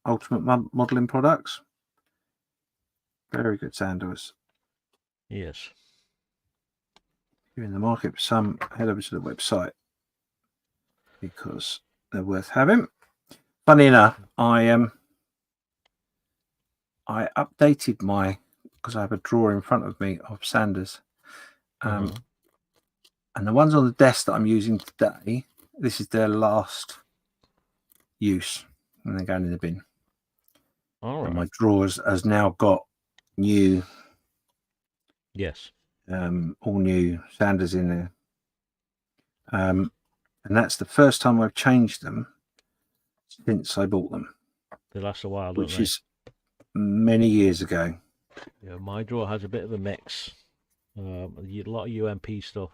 Ultimate Modeling Products. Very good sanders. Yes. If you're in the market for some, head over to the website because they're worth having. Funny enough, I updated my, because I have a drawer in front of me of sanders. And the ones on the desk that I'm using today, this is their last use, and they're going in the bin. All right. And my drawers has now got new, yes, all new sanders in there. And that's the first time I've changed them since I bought them. They last a while, don't which they? is many years ago. Yeah, my drawer has a bit of a mix. A lot of UMP stuff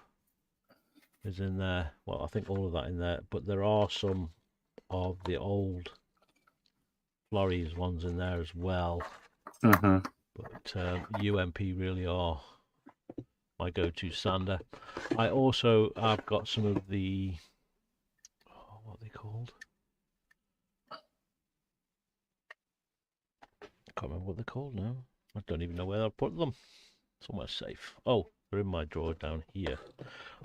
is in there. Well, I think all of that in there, but there are some of the old Florries ones in there as well. But UMP really are my go-to sander. I also have got some of the, what are they called? I can't remember what they're called now. I don't even know where I put them. Somewhere safe. Oh, they're in my drawer down here.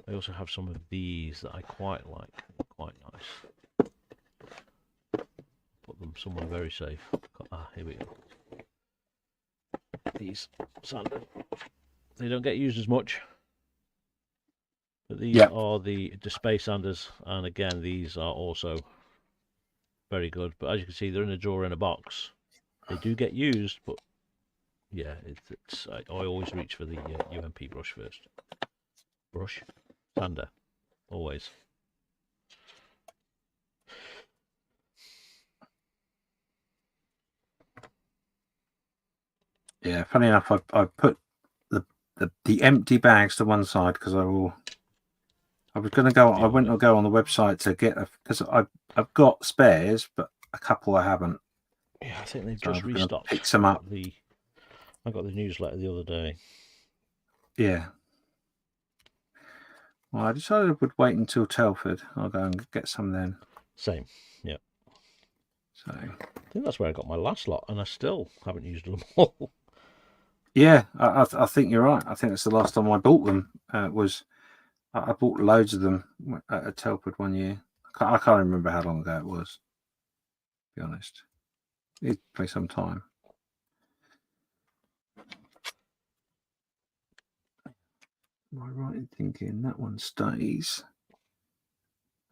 I also have some of these that I quite like. They're quite nice. Put them somewhere very safe. Ah, here we go. These sander. They don't get used as much. But these are the space sanders, and again, these are also very good. But as you can see, they're in a drawer in a box. They do get used, but yeah, I always reach for the UMP brush first. Brush, sander, always. Yeah, funny enough, I've put the empty bags to one side because I was going to go. I went to go on the website to get because I've got spares, but a couple I haven't. Yeah, I think they've just restocked. Pick some up. I got the newsletter the other day. Yeah. Well, I decided I would wait until Telford. I'll go and get some then. Same, yeah. So I think that's where I got my last lot, and I still haven't used them all. Yeah, I think you're right. I think it's the last time I bought them. Was I bought loads of them at Telford one year. I can't remember how long ago it was. be honest. It'd play some time. Am I right in thinking that one stays?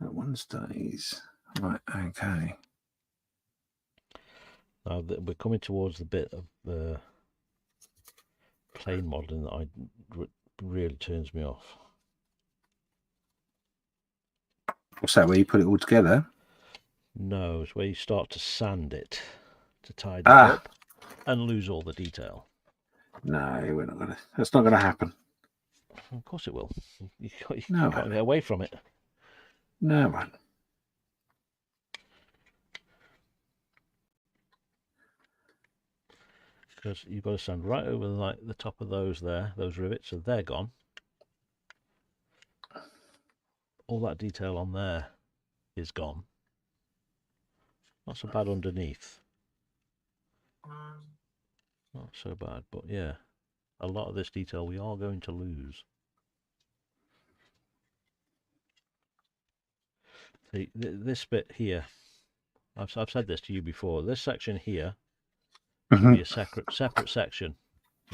That one stays. Right, okay. Now that we're coming towards the bit of plane modeling that really turns me off. What's that, where you put it all together? No, it's where you start to sand it to tidy it up and lose all the detail. No, we're not gonna. That's not gonna happen. Of course it will. You can't No, get away from it. No one. Because you've got to sand right over like the top of those there, those rivets, so they're gone. All that detail on there is gone. Not so bad underneath. Not so bad, but yeah, a lot of this detail we are going to lose. See, this bit here, I've said this to you before. This section here should be a separate section,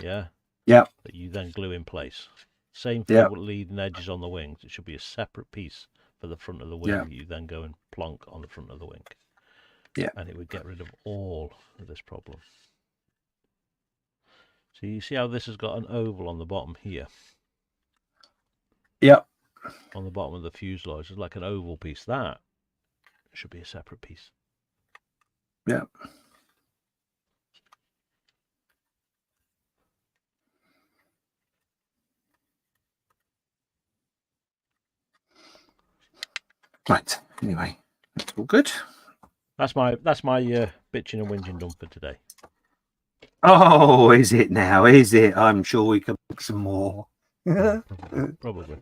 yeah. Yeah. That you then glue in place. Same for the leading edges on the wings. It should be a separate piece for the front of the wing. You then go and plonk on the front of the wing. Yeah. And it would get rid of all of this problem. So you see how this has got an oval on the bottom here? Yep. On the bottom of the fuselage, it's like an oval piece. That should be a separate piece. Yep. Right. Anyway, that's all good. That's my bitching and whinging done for today. Oh, is it now? Is it? I'm sure we can make some more. Probably.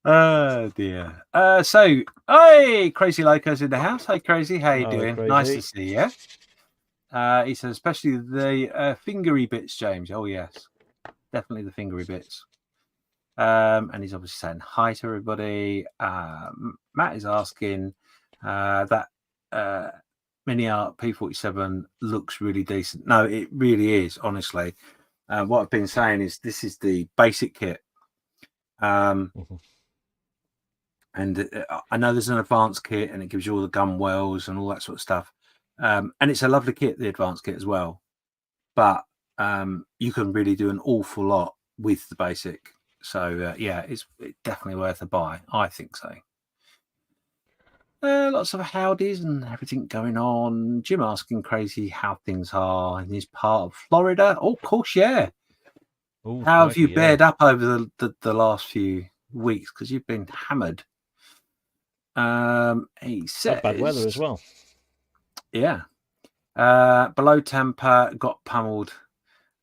Oh dear. So, hey, Crazy Loco's in the house. Hey, Crazy, how you doing? Crazy. Nice to see you. He says, especially the fingery bits, James. Oh yes, definitely the fingery bits. And he's obviously saying hi to everybody. Matt is asking that Miniart P-47 looks really decent. No, it really is, honestly. What I've been saying is this is the basic kit. And I know there's an advanced kit and it gives you all the gun wells and all that sort of stuff. And it's a lovely kit, the advanced kit as well. But you can really do an awful lot with the basic. So, yeah, it's definitely worth a buy. I think so. Lots of howdies and everything going on. Jim asking Crazy how things are in his part of Florida. Oh, of course, yeah. Ooh, how have you bared up over the last few weeks? Because you've been hammered. He says bad weather as well. Yeah. Below Tampa got pummeled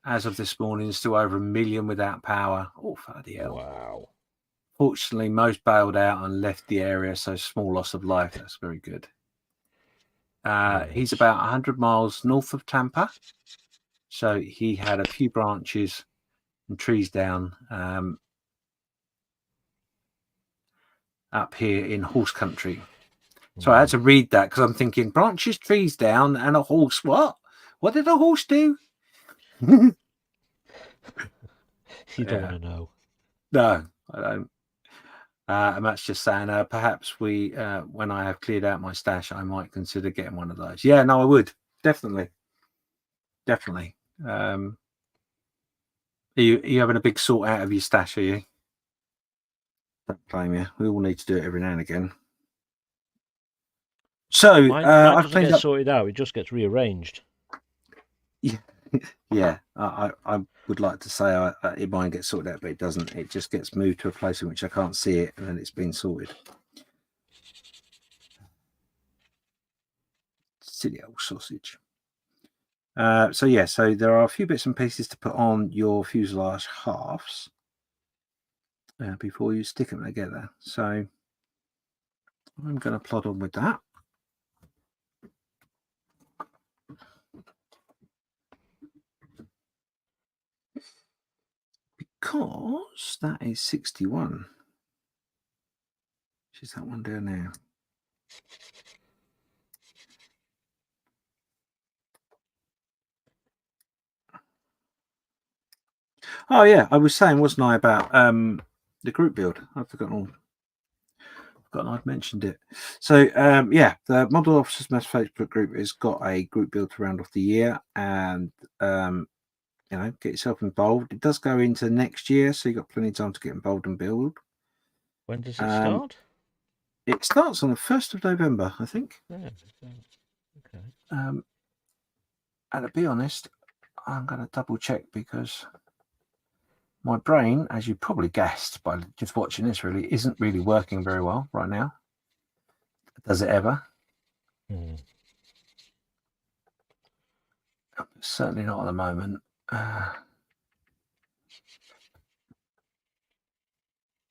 as of this morning, still over 1 million without power. Oh, bloody hell. Wow. Fortunately, most bailed out and left the area, so small loss of life. That's very good. He's about 100 miles north of Tampa. So he had a few branches and trees down up here in horse country. So I had to read that because I'm thinking branches, trees down, and a horse. What? What did a horse do? You don't want to know. No, I don't. And Matt's just saying, perhaps when I have cleared out my stash, I might consider getting one of those. Yeah, no, I would definitely. Are you having a big sort out of your stash? Are you? Don't blame you. We all need to do it every now and again. So mine doesn't get sorted out; it just gets rearranged. Yeah, I would like to say it might get sorted out, but it doesn't. It just gets moved to a place in which I can't see it, and then it's been sorted. Silly old sausage. So yeah, so there are a few bits and pieces to put on your fuselage halves before you stick them together. So I'm going to plod on with that. Because that is 61. Which is that one down there. Oh yeah, I was saying, wasn't I, about the group build? I've forgotten I'd mentioned it. So yeah, the Model Officers Mess Facebook group has got a group build to round off the year, and you know, get yourself involved. It does go into next year, so you've got plenty of time to get involved and build. When does it start? It starts on the 1st of November, I think. Yeah. Okay. And to be honest, I'm going to double check because my brain, as you probably guessed by just watching this, really isn't really working very well right now. Does it ever? Certainly not at the moment.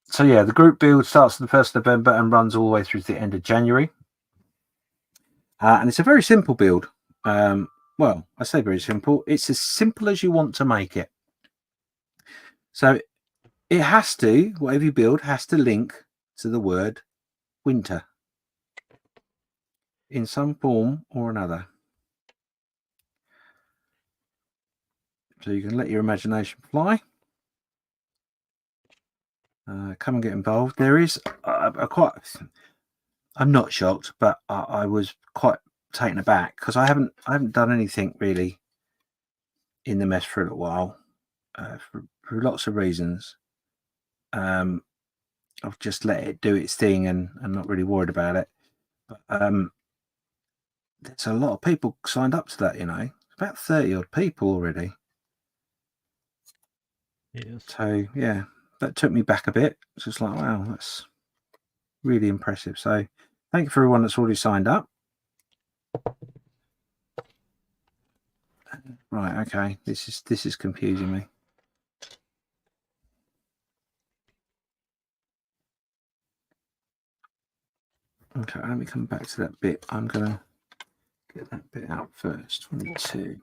So yeah, the group build starts on the 1st of November and runs all the way through to the end of January. And it's a very simple build. Well, I say very simple. It's as simple as you want to make it. So it has to, whatever you build, has to link to the word winter in some form or another. So you can let your imagination fly. Come and get involved. There is I'm not shocked, but I was quite taken aback because I haven't done anything really in the mess for a little while, for lots of reasons. I've just let it do its thing and I'm not really worried about it. But there's a lot of people signed up to that, you know. About 30 odd people already. Yes. So yeah, that took me back a bit. It's just like, wow, that's really impressive. So thank you for everyone that's already signed up. Right, okay. This is confusing me. Okay, let me come back to that bit. I'm gonna get that bit out first. 22.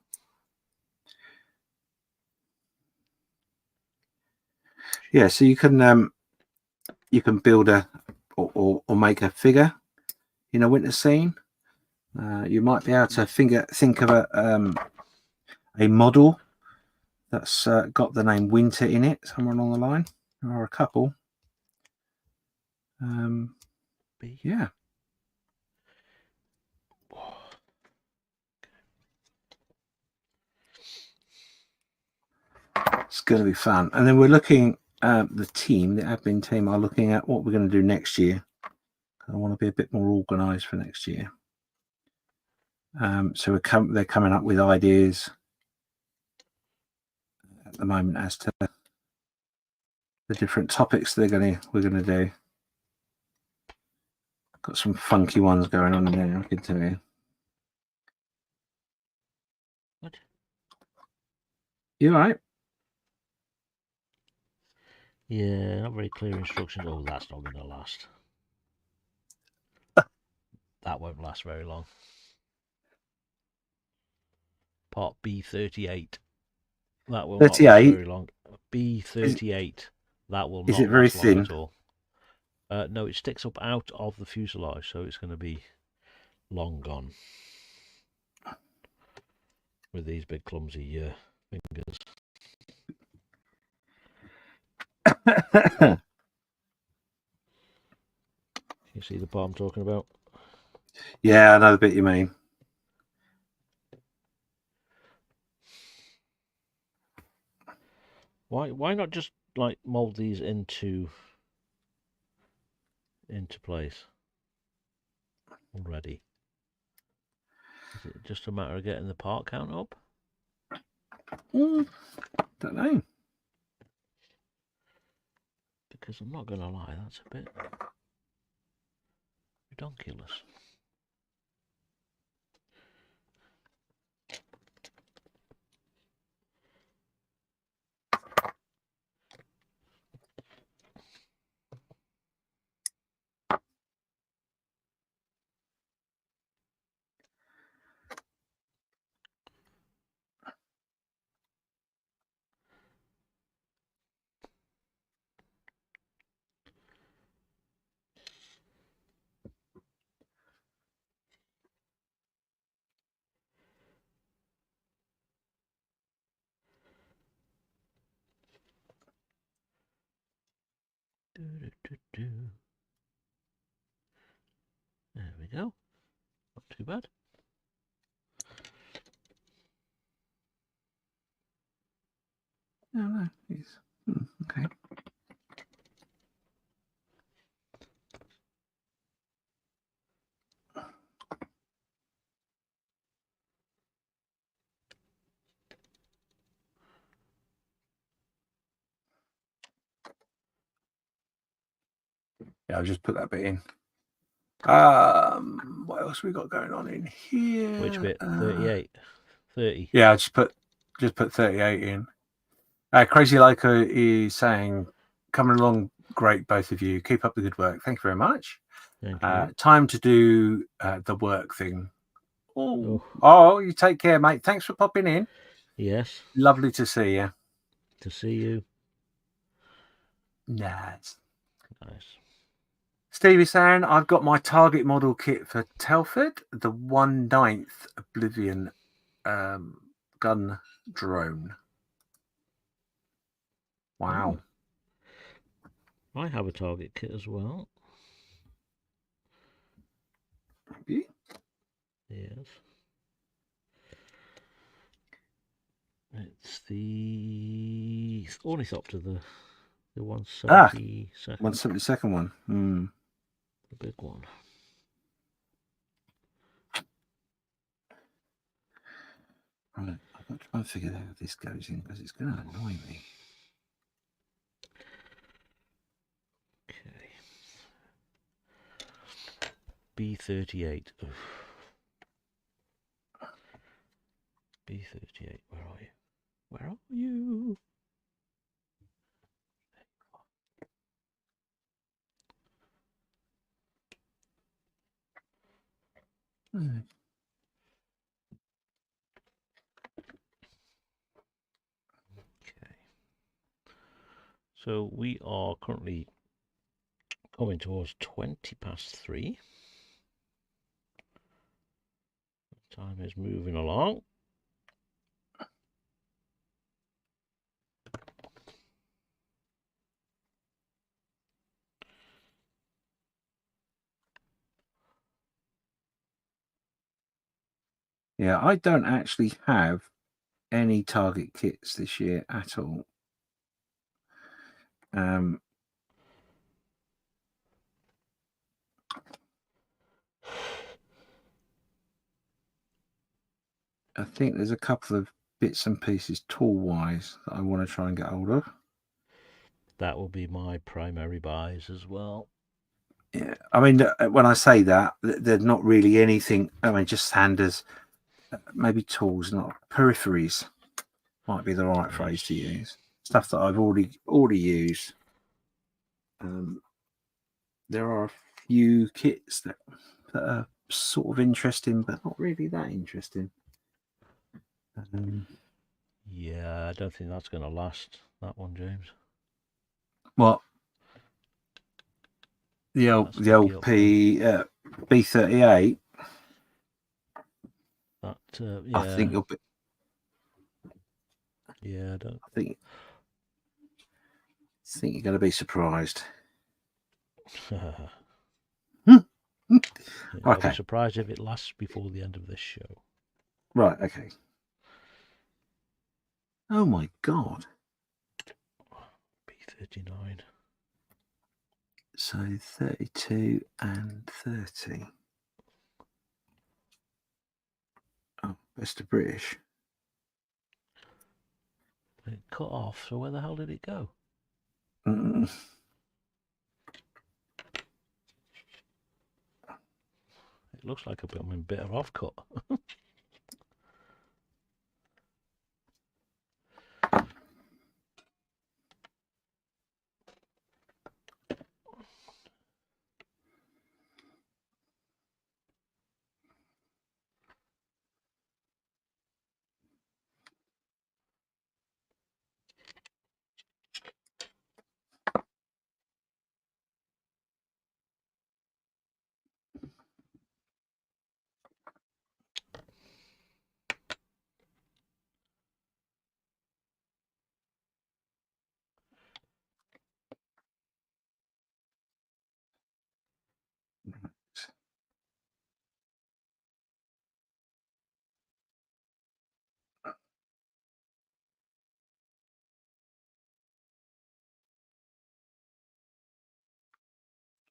Yeah, so you can build a or make a figure in a winter scene. You might be able to think of a model that's got the name winter in it somewhere along the line, or a couple. Yeah. It's going to be fun. And then we're looking at the admin team are looking at what we're going to do next year. I want to be a bit more organized for next year. So they're coming up with ideas at the moment as to the different topics we're going to do. Got some funky ones going on there, I can tell you. What? You all right? Yeah, not very clear instructions. Oh, that's not going to last. That won't last very long. Part B38. That will not last very long. B38. That will not last long at all. No, it sticks up out of the fuselage, so it's going to be long gone. With these big clumsy fingers. You see the part I'm talking about? Yeah, I know the bit you mean. Why not just like mold these into place already? Is it just a matter of getting the part count up? Don't know. Because I'm not going to lie, that's a bit ridiculous. There we go. Not too bad. Oh, no. Okay. Yeah, I'll just put that bit in. What else we got going on in here? Which bit? 38? 30? Yeah, I just put 38 in. Crazy Loco is saying, coming along great, both of you. Keep up the good work. Thank you very much. Thank you. Time to do the work thing. Oh, you take care, mate. Thanks for popping in. Yes. Lovely to see you. To see you. Nice. Nice. Stevie saying, I've got my target model kit for Telford, the 1/9 Oblivion gun drone. Wow. Oh. I have a target kit as well. Maybe. Yes. It's the Ornithopter, the 172nd. 172nd one. The big one. Right, I've got to try and figure out how this goes in because it's going to annoy me. Okay. B-38. B-38, where are you? Where are you? Okay. So we are currently coming towards 3:20. Time is moving along. Yeah, I don't actually have any target kits this year at all. I think there's a couple of bits and pieces tool-wise that I want to try and get hold of. That will be my primary buys as well. Yeah, I mean, when I say that, they're not really anything. I mean, just standards, maybe tools, not peripheries. Might be the right phrase to use. Stuff that I've already used. There are a few kits that are sort of interesting, but not really that interesting. Yeah, I don't think that's going to last, that one, James. What? The old B-38. That yeah. I think you'll be. Yeah, I don't. I think you're going to be surprised. I'll be surprised if it lasts before the end of this show. Right. Okay. Oh my God. B-39. So 32 and 30. Oh, best of British. It cut off, so where the hell did it go? It looks like a bit of off cut.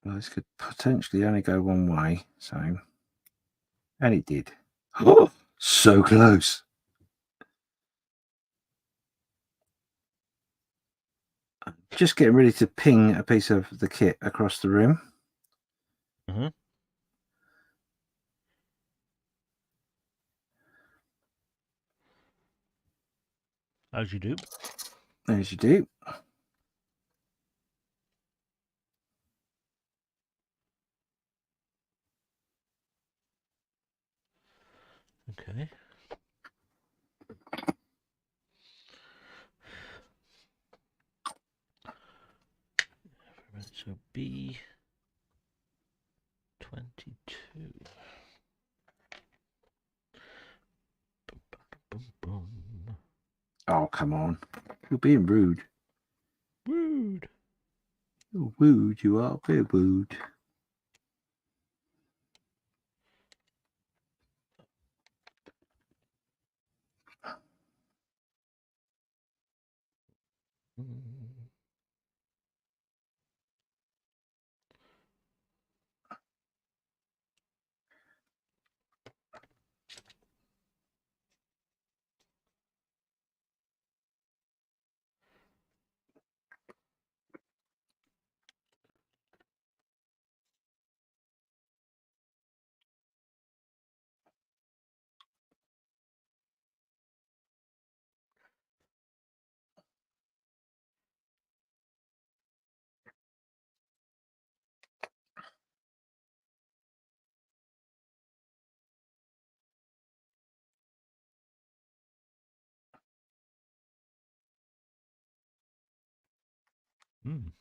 Well, this could potentially only go one way, so... And it did. Oh, so close. Just getting ready to ping a piece of the kit across the room. Mm-hmm. As you do. As you do. Okay. So B22. Boom, boom, boom, boom. Oh, come on. You're being rude. Rude. You're rude, you are very rude. Mm.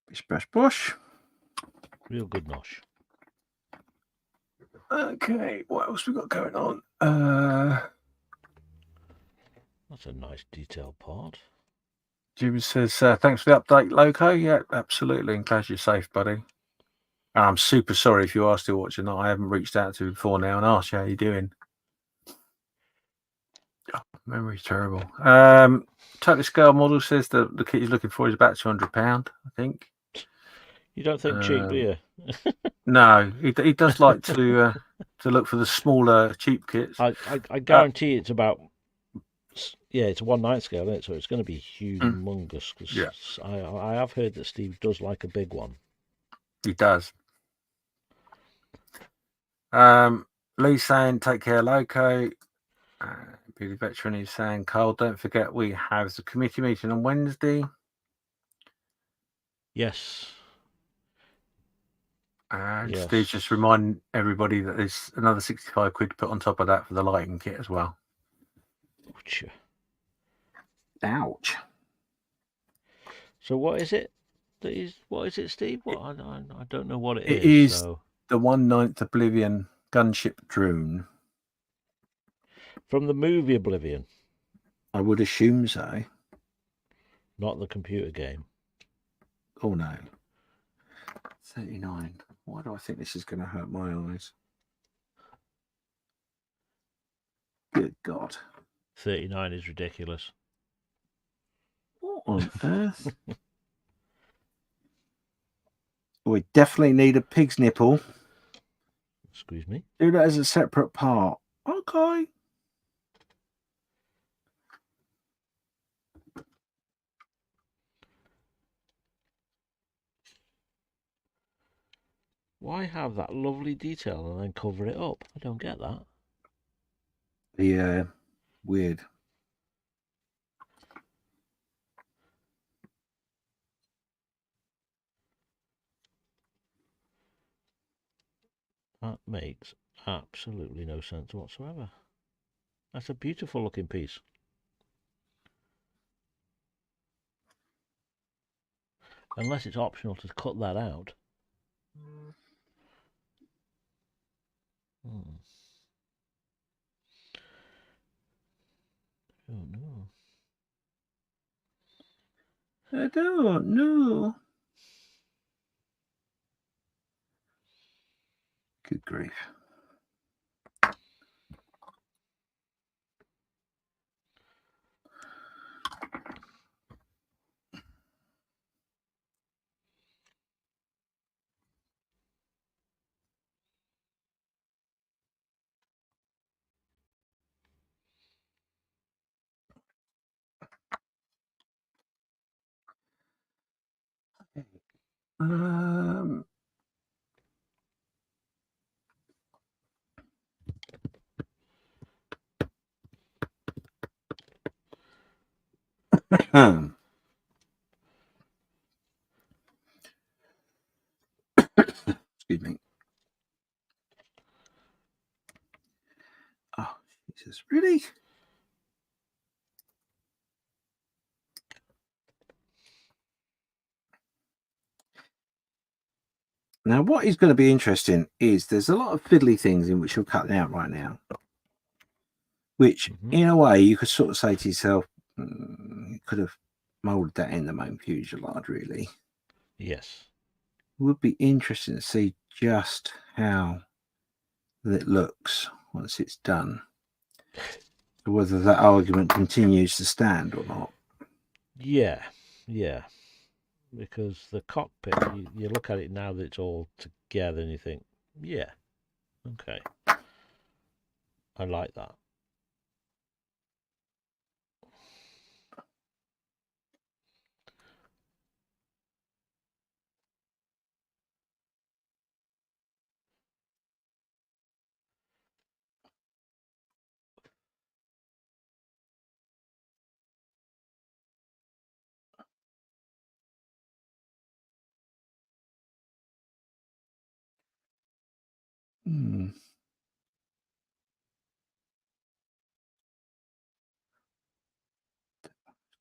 Bish bash bosh. Real good nosh. Okay, what else we got going on? That's a nice detailed part. Jimmy says, thanks for the update, Loco. Yeah, absolutely. And glad you're safe, buddy. And I'm super sorry if you are still watching that. I haven't reached out to you before now and asked you how you're doing. Oh, memory's terrible. Totally Scale Model says that the kit he's looking for is about £200, I think. You don't think cheap, do you? No, he does like to look for the smaller, cheap kits. I guarantee it's about... Yeah, it's a 1/9 scale, isn't it? So it's going to be humongous. Cause yeah, I have heard that Steve does like a big one. He does. Lee's saying, take care, Loco. Billy Veteran is saying, Carl, don't forget we have the committee meeting on Wednesday. Yes. And yes. Steve's just reminding everybody that there's another 65 quid to put on top of that for the lighting kit as well. Ouch. Ouch. So what is it? What is it, Steve? What I don't know what It is. is So. the 1/9 Oblivion gunship drone. From the movie Oblivion. I would assume so. Not the computer game. Oh no. 39. Why do I think this is going to hurt my eyes? Good God. 39 is ridiculous. What on earth? We definitely need a pig's nipple. Excuse me? Do that as a separate part. Okay. Why have that lovely detail and then cover it up? I don't get that. Yeah, weird. That makes absolutely no sense whatsoever. That's a beautiful looking piece. Unless it's optional to cut that out. Hmm. Oh no. I don't know. Good grief. Um, excuse me. Oh, Jesus, really? Now, what is going to be interesting is there's a lot of fiddly things in which you're cutting out right now, which, in a way, you could sort of say to yourself, you could have moulded that in the main fuselage, really. Yes. It would be interesting to see just how it looks once it's done, whether that argument continues to stand or not. Yeah, yeah. Because the cockpit, you look at it now that it's all together and you think, yeah, okay. I like that.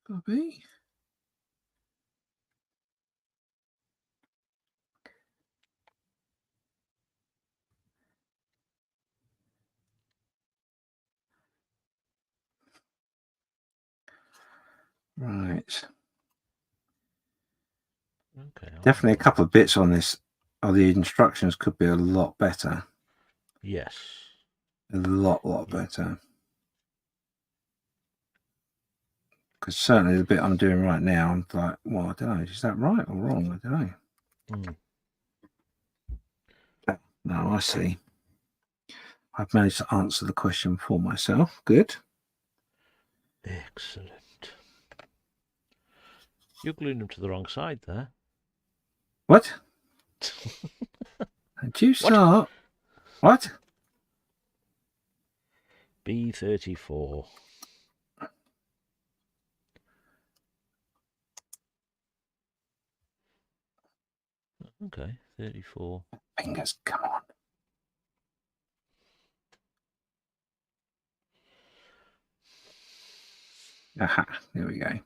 Could be. Right. Okay. Definitely a couple of bits on this. Oh, the instructions could be a lot better. Yes. A lot better. Because certainly the bit I'm doing right now, I'm like, well, I don't know. Is that right or wrong? I don't know. No, I see. I've managed to answer the question for myself. Good. Excellent. You're gluing them to the wrong side there. What? Did you start? What? B-34. Okay, 34. Fingers, come on. Aha, there we go.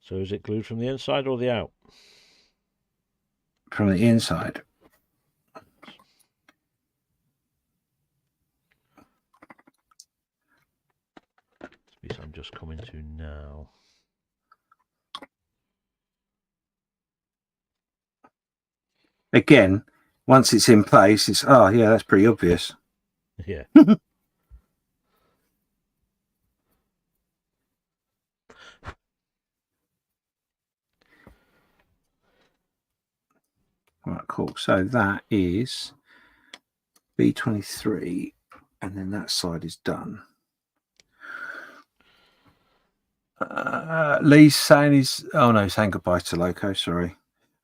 So is it glued from the inside or the out? From the inside. This piece I'm just coming to now. Again, once it's in place, it's, oh, yeah, that's pretty obvious. Yeah. Right, cool. So that is B23, and then that side is done. Lee's saying he's, oh no, saying goodbye to Loco, sorry.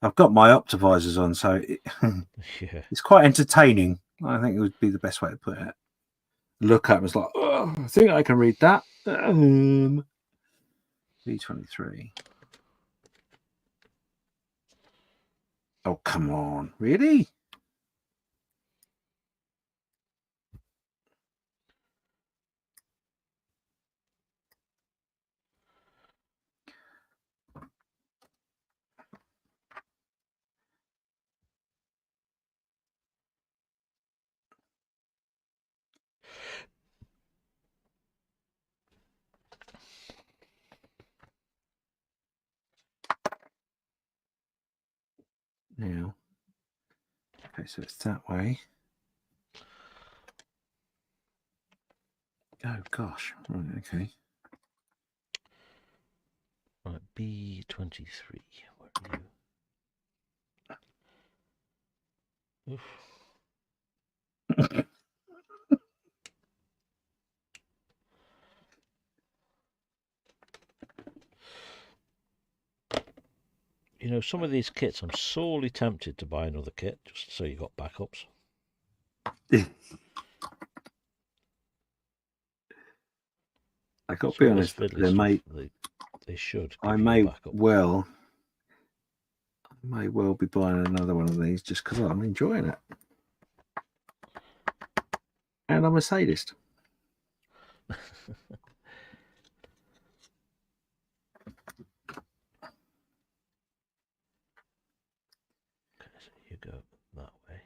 I've got my optivisors on, so Yeah. it's quite entertaining. I think it would be the best way to put it. Look at him, it's like, oh, I think I can read that. B23. Oh, come on. Really? now. Okay, so it's that way. Oh gosh, right, okay. Right, B-23. Where are you? Oof. You know, some of these kits, I'm sorely tempted to buy another kit, just so you got backups. I got to Some be of this honest, fiddly they stuff, may, they should I give you a may backup. well be buying another one of these just because I'm enjoying it. And I'm a sadist. Okay, so you go that way.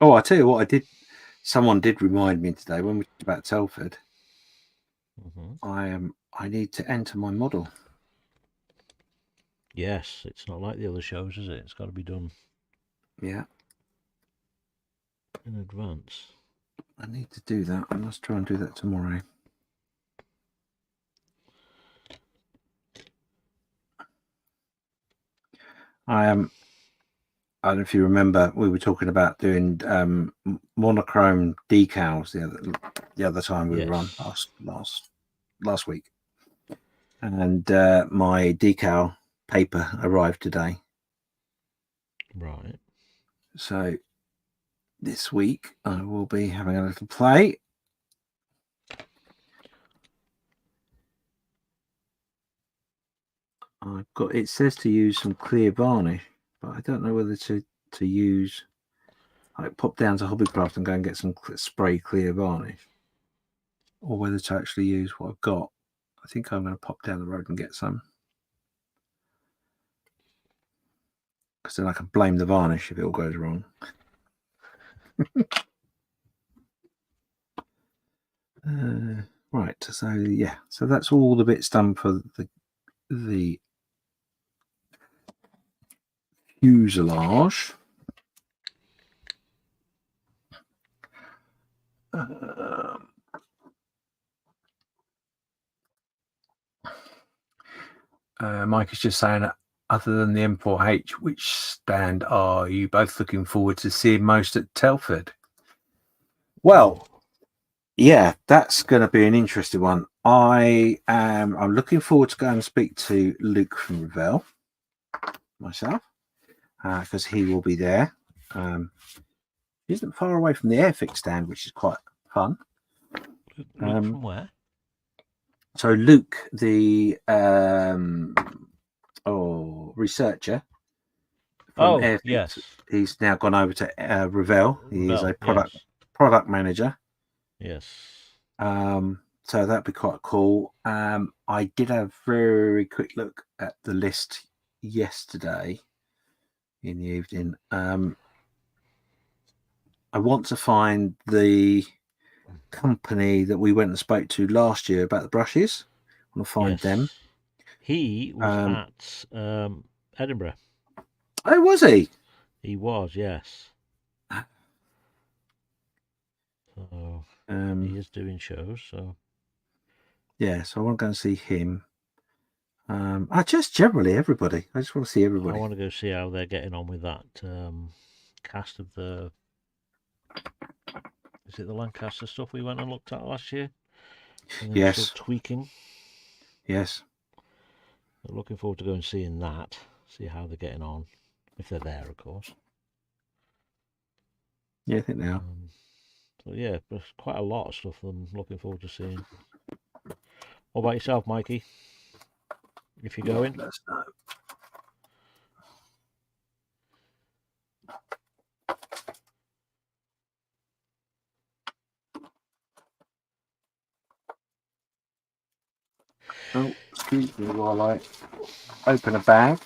Oh, I tell you what, I did. Someone did remind me today when we talked about Telford. I need to enter my model. Yes, it's not like the other shows, is it? It's got to be done. Yeah, in advance. I need to do that. I must try and do that tomorrow. I am. I don't know if you remember, we were talking about doing monochrome decals the other time we were on last week, and my decal paper arrived today. Right. So this week I will be having a little play. I've got, it says to use some clear varnish, but I don't know whether to use, like, pop down to Hobbycraft and go and get some spray clear varnish, or whether to actually use what I've got. I think I'm going to pop down the road and get some, because then I can blame the varnish if it all goes wrong. Right, so yeah, so that's all the bits done for the fuselage. Mike is just saying, other than the M4H, which stand are you both looking forward to seeing most at Telford? Well, yeah, that's going to be an interesting one. I'm looking forward to going and speak to Luke from Revell myself, because he will be there. He isn't far away from the Airfix stand, which is quite fun. Luke from where? So Luke, the researcher from Airfix, yes, he's now gone over to Revell. He is a yes. product manager. Yes. So that'd be quite cool. I did a very quick look at the list yesterday in the evening. I want to find the company that we went and spoke to last year about the brushes. I want to find them. He was at Edinburgh. Oh, was he? He was, yes. So he is doing shows. So yeah, so I want to go and see him. I just generally everybody. I just want to see everybody. I want to go see how they're getting on with that cast of the. Is it the Lancaster stuff we went and looked at last year? And then Yes. still tweaking. Yes. I'm looking forward to going and seeing that. See how they're getting on, if they're there, of course. Yeah, I think they are. So yeah, there's quite a lot of stuff I'm looking forward to seeing. What about yourself, Mikey? If you're going? Let us know. Oh, excuse me while I open a bag.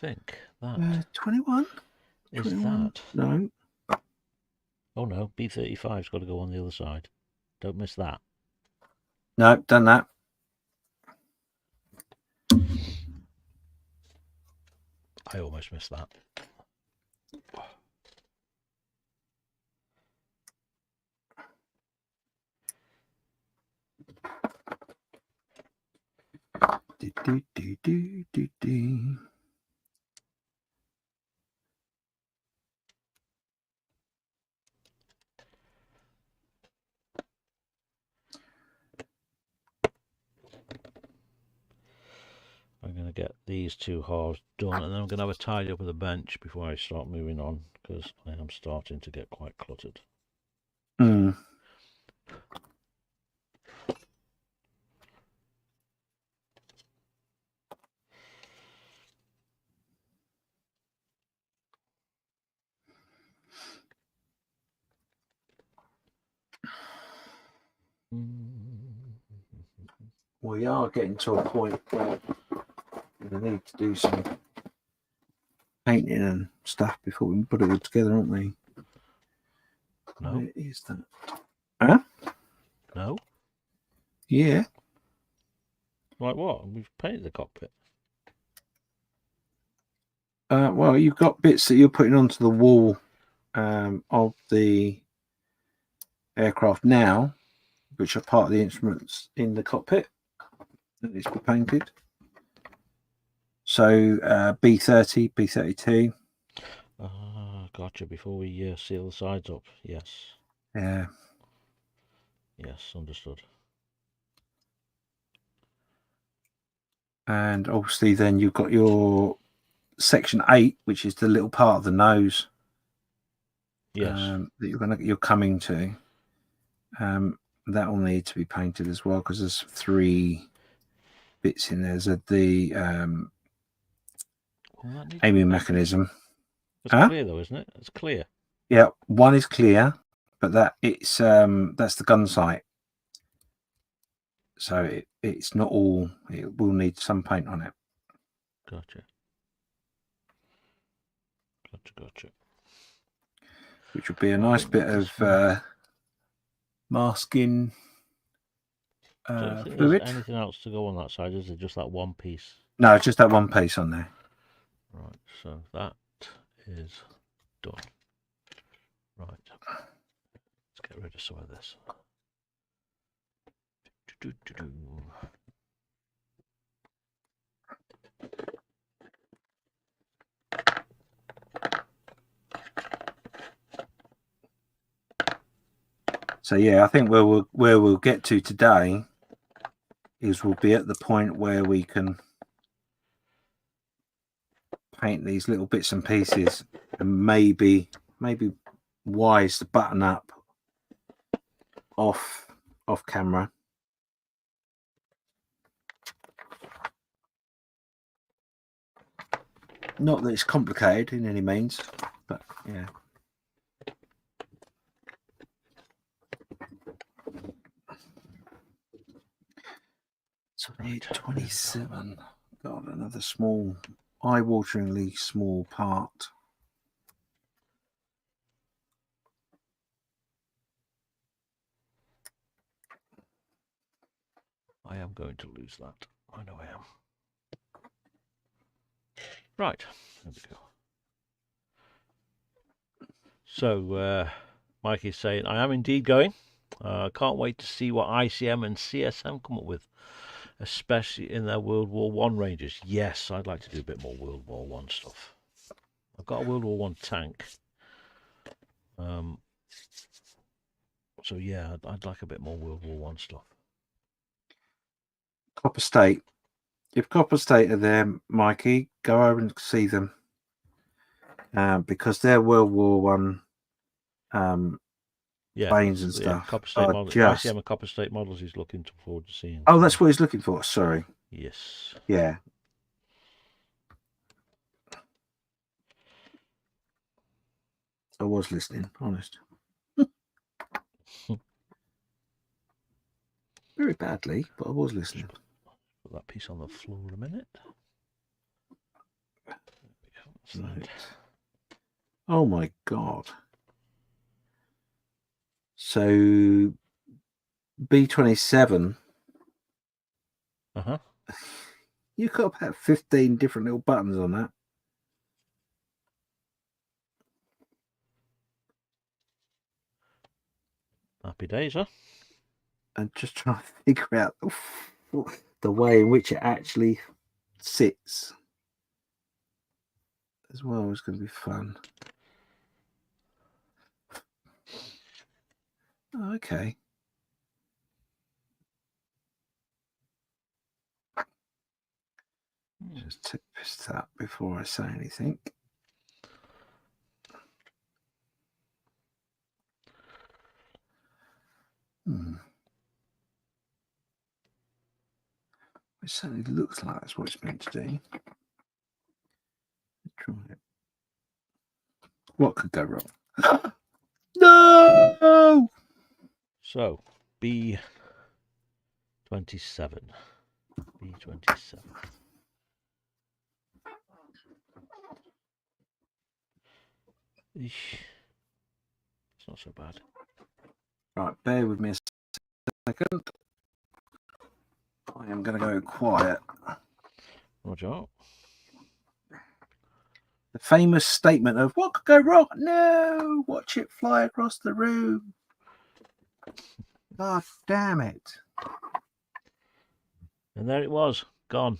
think that 21? is 21? that. No. Oh no, B-35's got to go on the other side. Don't miss that. No, done that. I almost missed that. Do. I'm going to get these two halves done, and then I'm going to have a tidy up of the bench before I start moving on, because I am starting to get quite cluttered. Mm. We are getting to a point where we need to do some painting and stuff before we put it all together, aren't we? No. Where is that? Huh? No? Yeah. Like what? We've painted the cockpit. Well, you've got bits that you're putting onto the wall of the aircraft now, which are part of the instruments in the cockpit that needs to be painted. So B30, B32. Gotcha. Before we seal the sides up. Yes. Yeah. Yes, understood. And obviously then you've got your section 8, which is the little part of the nose. Yes. That you're coming to. That will need to be painted as well, because there's 3 bits in there. There's the aiming mechanism. It's clear though, isn't it? It's clear. Yeah, one is clear, but that's the gun sight. So it's not all. It will need some paint on it. Gotcha. Gotcha. Which would be a nice bit of masking I don't think fluid. there's anything else to go on that side, is there? Just that one piece? No, just that one piece on there. Right, so that is done. Right, let's get rid of some of this. So yeah, I think where we'll get to today is we'll be at the point where we can paint these little bits and pieces, and maybe wise to button up off camera. Not that it's complicated in any means, but yeah. So I need 27. Got another small, eye-wateringly small part. I am going to lose that. I know I am. Right, there we go. So, Mike is saying, I am indeed going. Can't wait to see what ICM and CSM come up with, especially in their World War I ranges. Yes, I'd like to do a bit more World War I stuff. I've got a World War I tank. So yeah, I'd like a bit more World War I stuff. Copper State. If Copper State are there, Mikey, go over and see them. Because their World War One planes and stuff. Copper State models. ICM and Copper State models he's looking forward to seeing. Oh, that's what he's looking for. Sorry. Yes. Yeah. I was listening, honest. Very badly, but I was listening. Put that piece on the floor a minute. That's that. Oh my God. So B-27. Uh-huh. You've got about 15 different little buttons on that. Happy days, huh? I'm just trying to figure out the way in which it actually sits as well. It's going to be fun. Oh, okay. Just tip this up before I say anything. It certainly looks like that's what it's meant to do. Try it. What could go wrong? No! So, B27. B27. Eesh. It's not so bad. Right, bear with me a second. I am going to go quiet. Roger. The famous statement of what could go wrong? No! Watch it fly across the room. God damn it. And there it was, gone.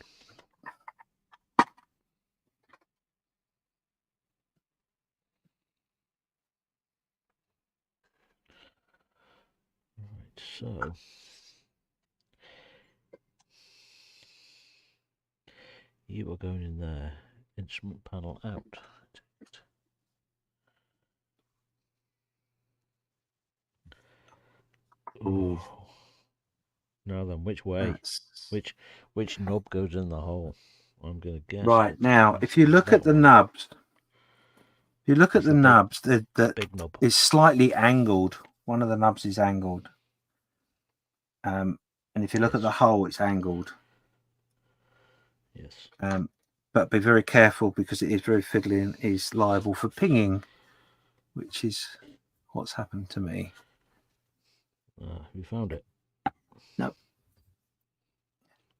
Right, so you are going in there. Instrument panel out. Ooh. Now then, which way? That's... Which knob goes in the hole? I'm going to guess. Right, now, if you look at the nubs, the big knob is slightly angled. One of the nubs is angled. And if you look at the hole, it's angled. Yes. But be very careful because it is very fiddly and is liable for pinging, which is what's happened to me. You found it? Nope.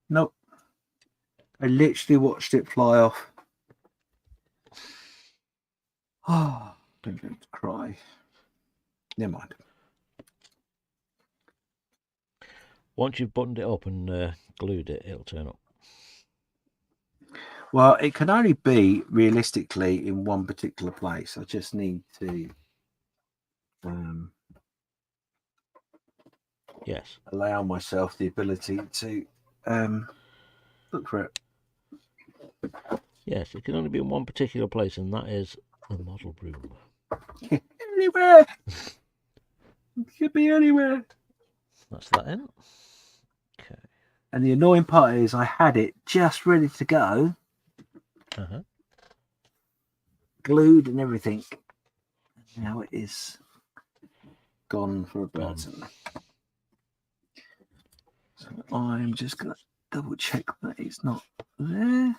Nope. I literally watched it fly off. Oh, don't going to cry. Never mind. Once you've buttoned it up and glued it, it'll turn up. Well, it can only be realistically in one particular place. I just need to yes, allow myself the ability to look for it. Yes, it can only be in one particular place, and that is the model room. Anywhere. It could be anywhere. That's that in. Okay. And the annoying part is I had it just ready to go. Glued and everything. Now it is gone for a Burton. So I'm just going to double check that it's not there.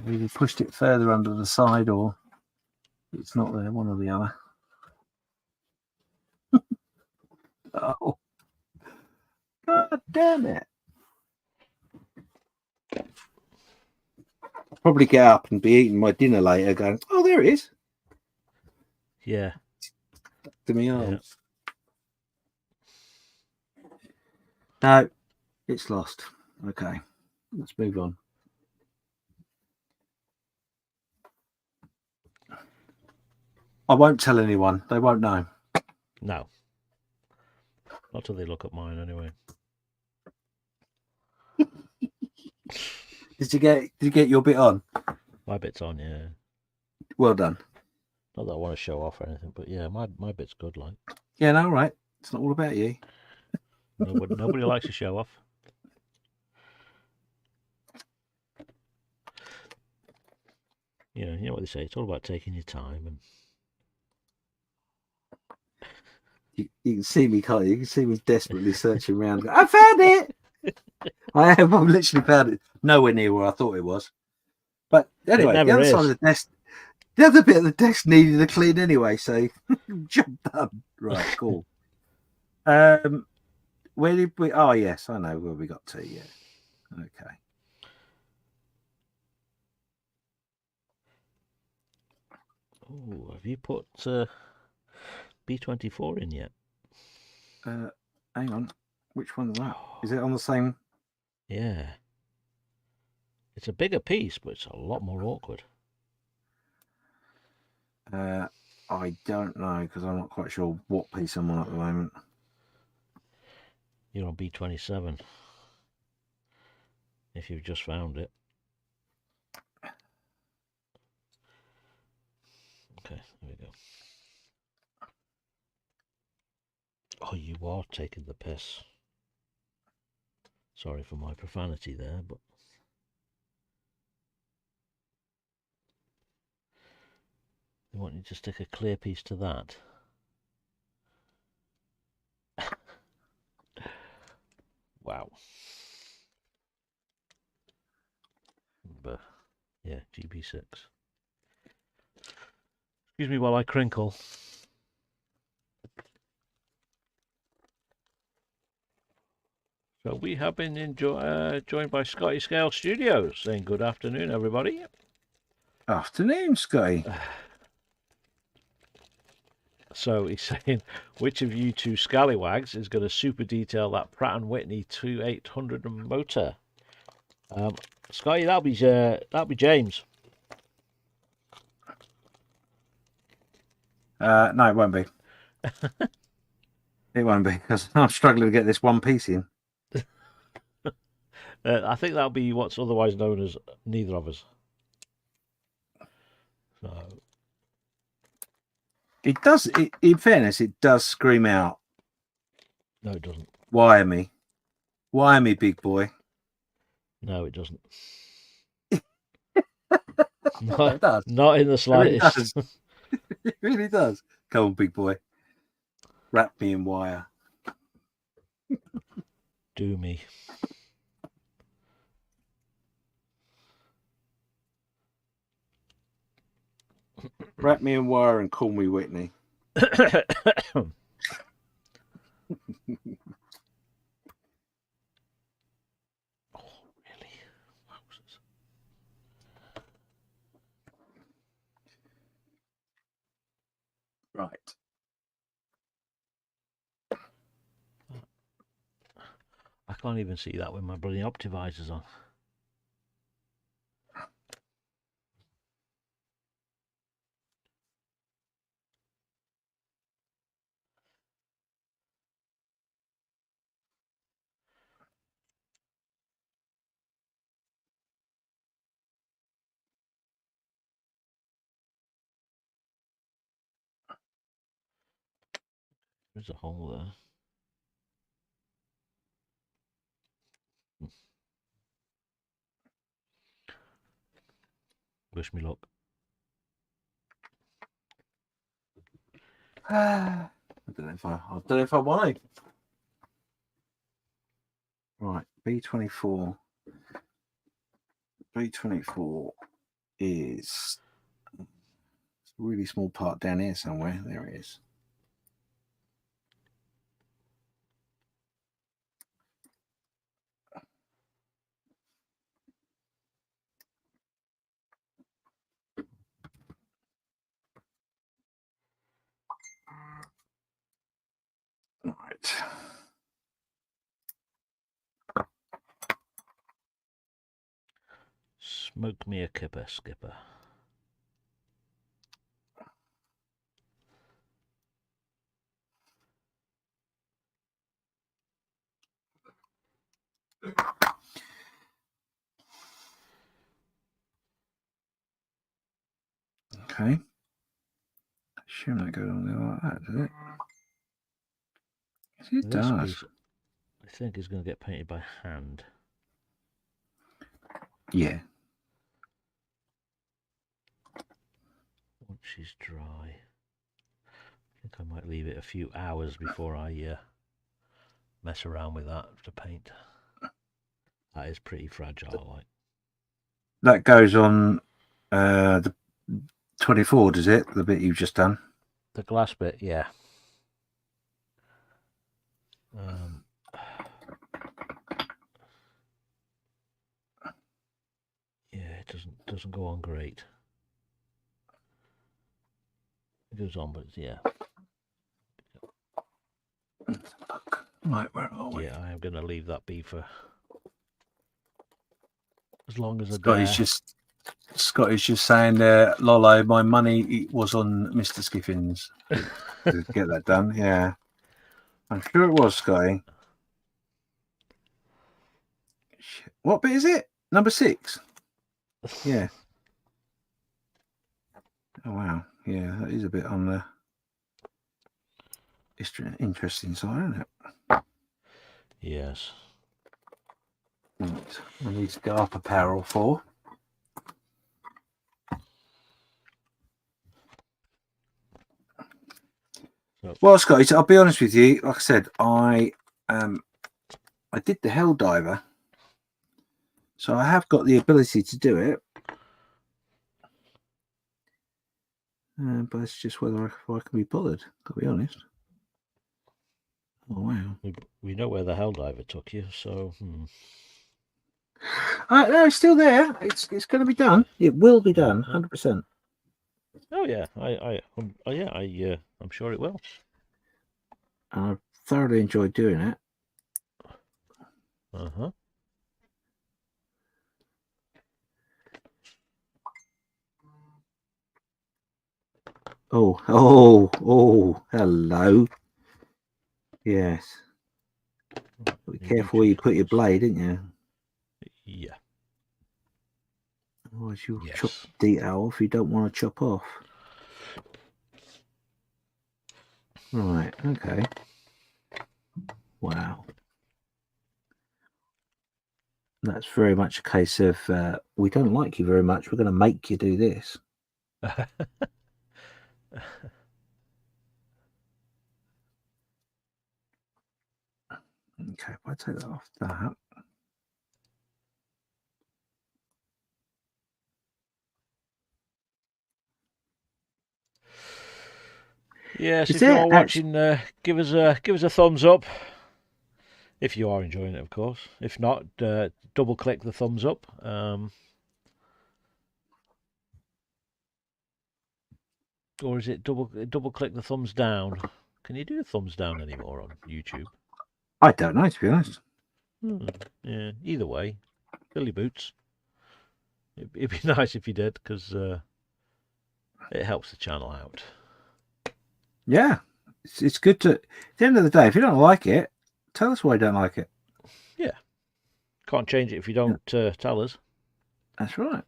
Really pushed it further under the side, or it's not there, one or the other. Oh, God damn it. I'll probably get up and be eating my dinner later going, oh, there it is. Yeah. To me arms. No, it's lost. Okay, let's move on. I won't tell anyone. They won't know. No. Not till they look at mine anyway. Did you get your bit on? My bit's on, yeah. Well done. Not that I want to show off or anything, but yeah, my bit's good, like. Yeah, no, all right. It's not all about you. Nobody likes to show off. You know what they say. It's all about taking your time and. You can see me, can't you? You can see me desperately searching around. I found it. I have. I've literally found it nowhere near where I thought it was. But It anyway, the never other side is. of the desk, the other bit of the desk needed a clean anyway. So job done. Right, cool. Where did we? Oh, yes, I know where we got to. Yeah. Okay. Oh, have you put B-24 in yet? Hang on. Which one's that? Is it on the same? Yeah. It's a bigger piece, but it's a lot more awkward. I don't know because I'm not quite sure what piece I'm on at the moment. You're on B-27. If you've just found it. Okay, there we go. Oh, you are taking the piss. Sorry for my profanity there, but they want you to stick a clear piece to that. Wow. But yeah, GB6. Excuse me while I crinkle. So we have been joined by Scotty Scale Studios, saying good afternoon, everybody. Afternoon, Scotty. So he's saying, which of you two scallywags is going to super detail that Pratt & Whitney 2800 motor? Scotty, that'll be James. No, it won't be. It won't be because I'm struggling to get this one piece in. I think that'll be what's otherwise known as neither of us. So It does. In fairness, it does scream out. no, it doesn't. Wire me, big boy. No, it doesn't. It does. Not in the slightest. It really does. Come on, big boy. Wrap me in wire. Do me. Wrap me in wire and call me Whitney. Oh, really? Wowzers. Right. I can't even see that with my bloody optivisors on. There's a hole there. Wish me luck. I don't know if I want to. Right, B24. B24 is a really small part down here somewhere. There it is. Right. Smoke me a kipper, skipper. Okay. Assume that goes on there like that, does it? Yes, it This does. piece, I think, is going to get painted by hand. Yeah. Once she's dry. I think I might leave it a few hours before I mess around with that to paint. That is pretty fragile. Like That goes on the 24, does it? The bit you've just done. the glass bit, yeah. Yeah, it doesn't go on great. It goes on, but yeah. Right, where are we? Yeah, I am going to leave that be for as long as I Scotty's dare. Scotty's just saying Lolo, my money was on Mr. Skiffins to get that done. Yeah, I'm sure it was, Scotty. What bit is it? Number 6. Yeah. Oh wow. Yeah, that is a bit on the interesting side, isn't it? Yes. Right. I need to go up a power or 4. So, Well, Scotty, I'll be honest with you. Like I said, I did the Helldiver, so I have got the ability to do it. But it's just whether I can be bothered, to be honest. Oh, wow. we know where the Helldiver took you, so... No, it's still there. It's going to be done. It will be done, 100%. Oh, yeah. I'm sure it will. I thoroughly enjoyed doing it. Uh-huh. Oh, hello. Yes. Be careful where you put your blade, didn't you? Yeah. Otherwise you'll chop detail off you don't want to chop off. Right, okay. Wow. That's very much a case of we don't like you very much. We're going to make you do this. Okay, if I take that off that. Yes, if you're watching, give us a thumbs up. If you are enjoying it, of course. If not, double click the thumbs up. Or is it double click the thumbs down? Can you do thumbs down anymore on YouTube? I don't know, to be honest. Yeah, either way, Billy Boots. It'd be nice if you did, because it helps the channel out. Yeah, it's good to. At the end of the day, if you don't like it, tell us why you don't like it. Yeah, can't change it if you don't tell us. That's right.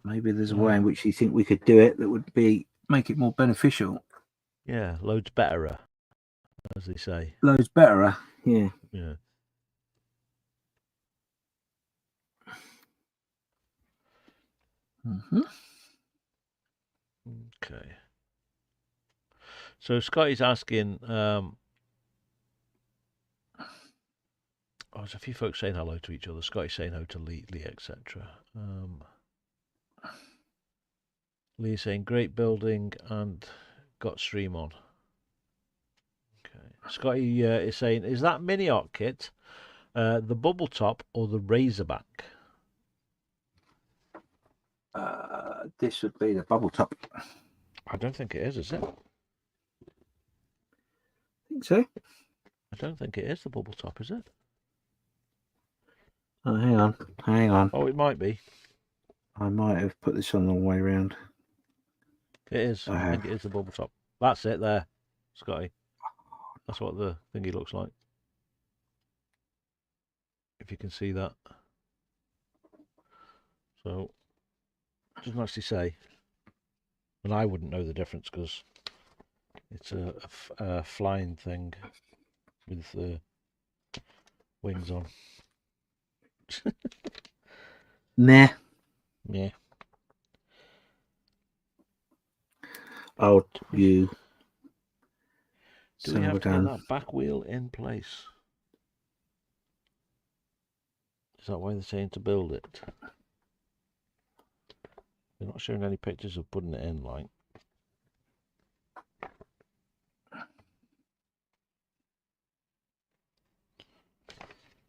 Maybe there's a way in which you think we could do it that would make it more beneficial. Yeah, loads betterer, as they say. Loads betterer. Yeah. Yeah. Okay. So Scotty's asking. There's a few folks saying hello to each other. Scotty's saying hello to Lee, etc. Lee's saying great building and got stream on. Okay. Scotty is saying, is that Miniart kit the bubble top or the Razorback? This would be the bubble top. I don't think it is it? I think so. I don't think it is the bubble top, is it? Oh, hang on. Oh, it might be. I might have put this on the way around. It is. I think it is the bubble top. That's it there, Scotty. That's what the thingy looks like. If you can see that. So, it doesn't actually say. And I wouldn't know the difference because it's a flying thing with wings on. Nah. Yeah. Oh, you. Do So we have we're to get done. that back wheel in place? Is that why they're saying to build it? They're not showing any pictures of putting it in, like.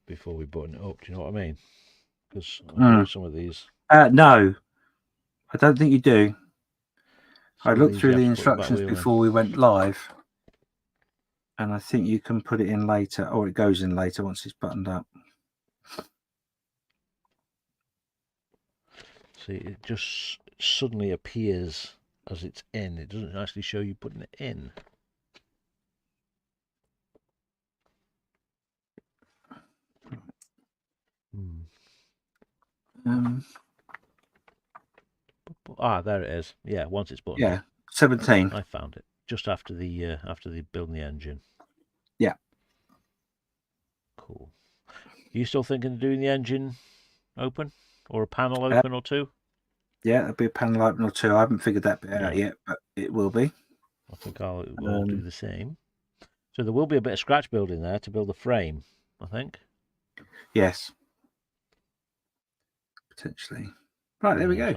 Before we button it up, do you know what I mean? Because I know some of these. No, I don't think you do. I Some of looked these through you the have to put back instructions wheel in. before we went live, and I think you can put it in later, or it goes in later once it's buttoned up. See, it just suddenly appears as it's in. It doesn't actually show you putting it in. There it is. Yeah, once it's buttoned Yeah, up. 17. I found it just after the building the engine. Yeah. Cool. Are you still thinking of doing the engine open or a panel open or two? Yeah, there'll be a panel open or two. I haven't figured that bit out yet, but it will be. I think I will do the same. So there will be a bit of scratch building there to build the frame, I think. Yes. Potentially. Right, there we go.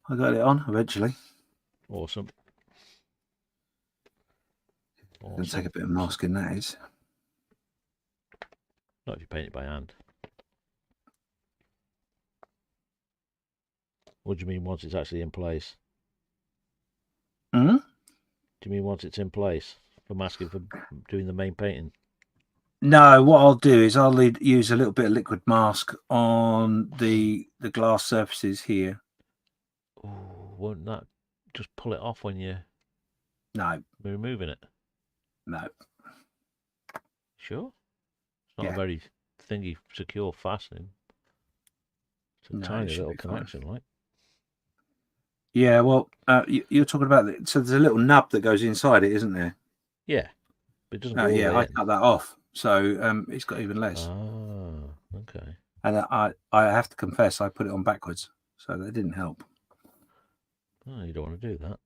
I got it on eventually. Awesome. It's going to take a bit of masking, that is. Not if you paint it by hand. What do you mean once it's actually in place? Hmm? Do you mean once it's in place for masking for doing the main painting? No, what I'll do is I'll use a little bit of liquid mask on the glass surfaces here. Oh, won't that just pull it off when you're removing it? No. Sure? It's not a very thingy, secure fastening. It's a tiny little connection, like. Yeah, well, you're talking about so there's a little nub that goes inside it, isn't there? Yeah, but it doesn't go all the way I in. cut that off, so it's got even less. Ah, okay. And I have to confess, I put it on backwards, so that didn't help. Oh, you don't want to do that.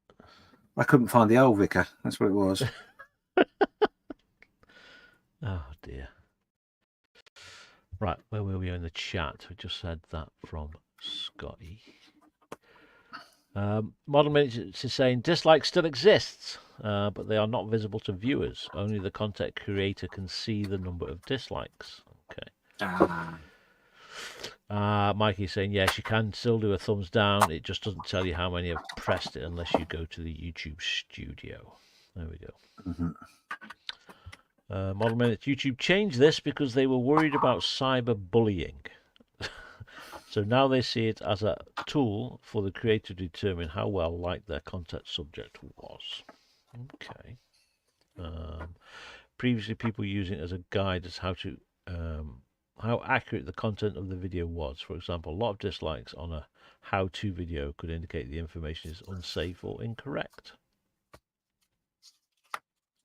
I couldn't find the old Vicar. That's what it was. Oh dear. Right, where were we in the chat? We just said that from Scotty. Model Minutes is saying dislike still exists, but they are not visible to viewers. Only the content creator can see the number of dislikes. Okay. Mikey's saying yes, you can still do a thumbs down. It just doesn't tell you how many have pressed it unless you go to the YouTube studio. There we go. Model Minutes YouTube changed this because they were worried about cyberbullying. So now they see it as a tool for the creator to determine how well liked their content subject was. Okay. Previously, people using it as a guide as how accurate the content of the video was. For example, a lot of dislikes on a how-to video could indicate the information is unsafe or incorrect.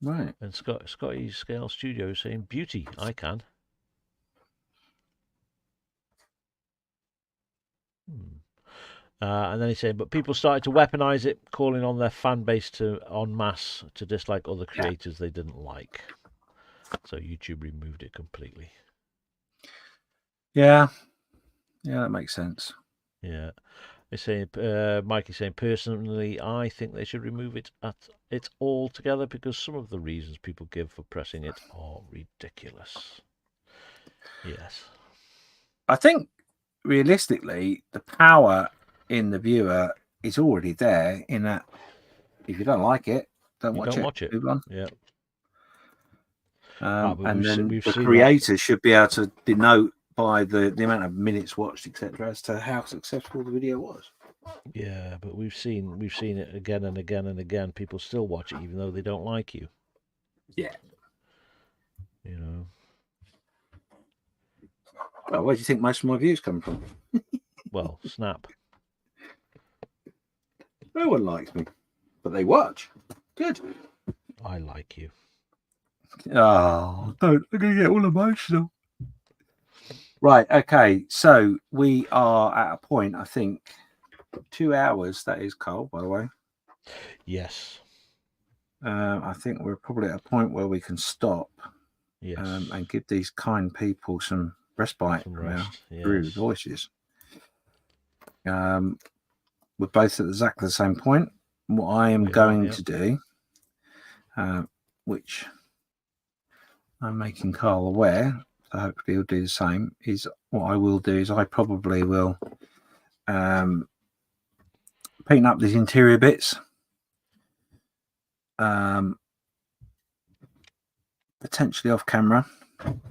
Right. And Scotty's Scale Studio is saying, beauty, I can. And then he's saying, but people started to weaponize it, calling on their fan base to en masse to dislike other creators they didn't like. So YouTube removed it completely. Yeah, that makes sense. Yeah. They're saying, Mikey's saying, personally, I think they should remove it altogether because some of the reasons people give for pressing it are ridiculous. Yes. I think realistically, the power in the viewer is already there in that if you don't like it, don't watch it. Move on. Yeah. And then the creators should be able to denote by the amount of minutes watched, etc., as to how successful the video was. Yeah, but we've seen it again and again and again. People still watch it even though they don't like you. Yeah. You know. Well, where do you think most of my views come from? Well, Snap. No one likes me, but they watch. Good. I like you. Oh, don't. I'm going to get all emotional. Right, okay. So we are at a point, I think, 2 hours. That is, Carl, by the way. Yes. I think we're probably at a point where we can stop Yes. and give these kind people some respite Some from our rest. rude Yes. voices. We're both at exactly the same point. What I am going to do, which I'm making Carl aware, so hopefully he'll do the same, is what I will do is I probably will paint up these interior bits. Potentially off camera.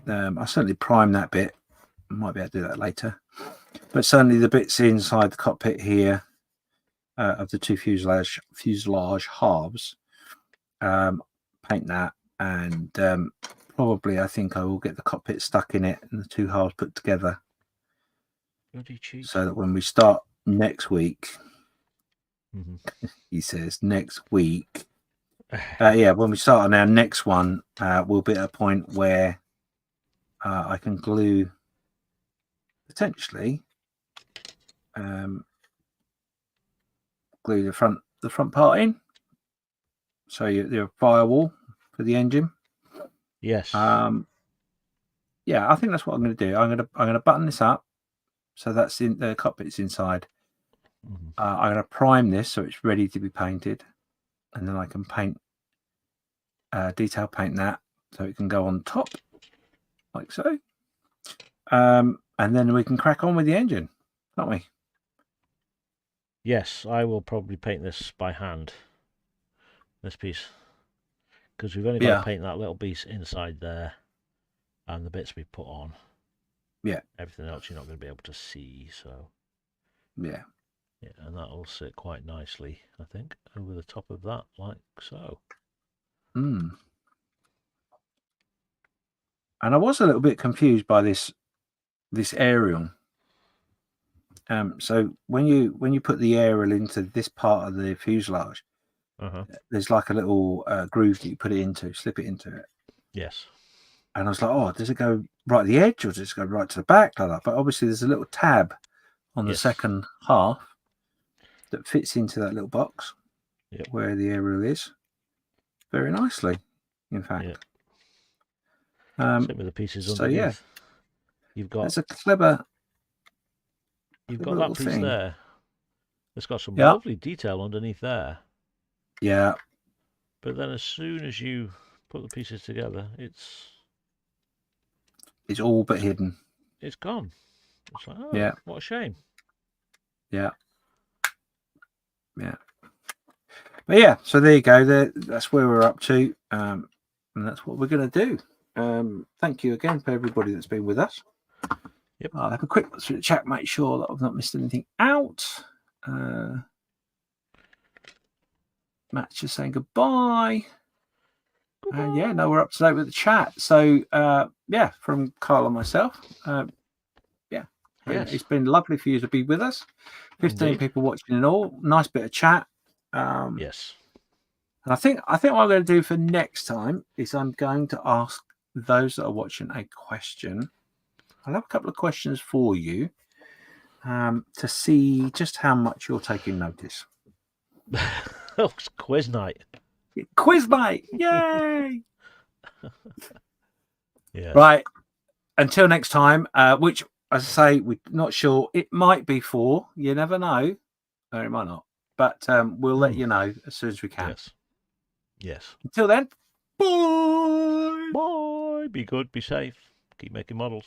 I'll certainly prime that bit. I might be able to do that later. But certainly the bits inside the cockpit here of the two fuselage halves, paint that, and probably I think I will get the cockpit stuck in it and the two halves put together. So that when we start next week, he says next week, yeah, when we start on our next one, we'll be at a point where I can glue potentially glue the front part in, so your firewall for the engine. Yes. Yeah, I think that's what I'm going to do. I'm going to button this up, so that's in the cockpit's inside. I'm going to prime this so it's ready to be painted, and then I can paint detail paint that so it can go on top like so. And then we can crack on with the engine, can't we? Yes, I will probably paint this by hand, this piece, because we've only got to paint that little piece inside there and the bits we put on. Yeah. Everything else you're not going to be able to see, so... Yeah. Yeah, and that'll sit quite nicely, I think, over the top of that, like so. And I was a little bit confused by this aerial. So when you put the aerial into this part of the fuselage, there's like a little groove that you put it into, slip it into it. Yes. And I was like, oh, does it go right at the edge or does it go right to the back like that? But obviously there's a little tab on the second half that fits into that little box where the aerial is very nicely, in fact. Same with the pieces underneath. So yeah, you've got that's a clever. You've got that piece there. It's got some lovely detail underneath there. Yeah. But then as soon as you put the pieces together, it's all but hidden. It's gone. It's like, oh, what a shame. Yeah. Yeah. But yeah, so there you go. That's where we're up to. And that's what we're going to do. Thank you again for everybody that's been with us. Yep. I'll have a quick look through the chat, make sure that I've not missed anything out. Matt's just saying goodbye. And yeah, no, we're up to date with the chat. So yeah, from Karl and myself, it's been lovely for you to be with us. 15 people watching in all. Nice bit of chat. Yes. And I think what I'm going to do for next time is I'm going to ask those that are watching a question. I'll have a couple of questions for you to see just how much you're taking notice. Oh, it's quiz night. Quiz night! Yay! Yeah. Right. Until next time, which, as I say, we're not sure. It might be 4. You never know. Or it might not. But we'll let you know as soon as we can. Yes. Yes. Until then, bye! Bye! Be good, be safe, keep making models.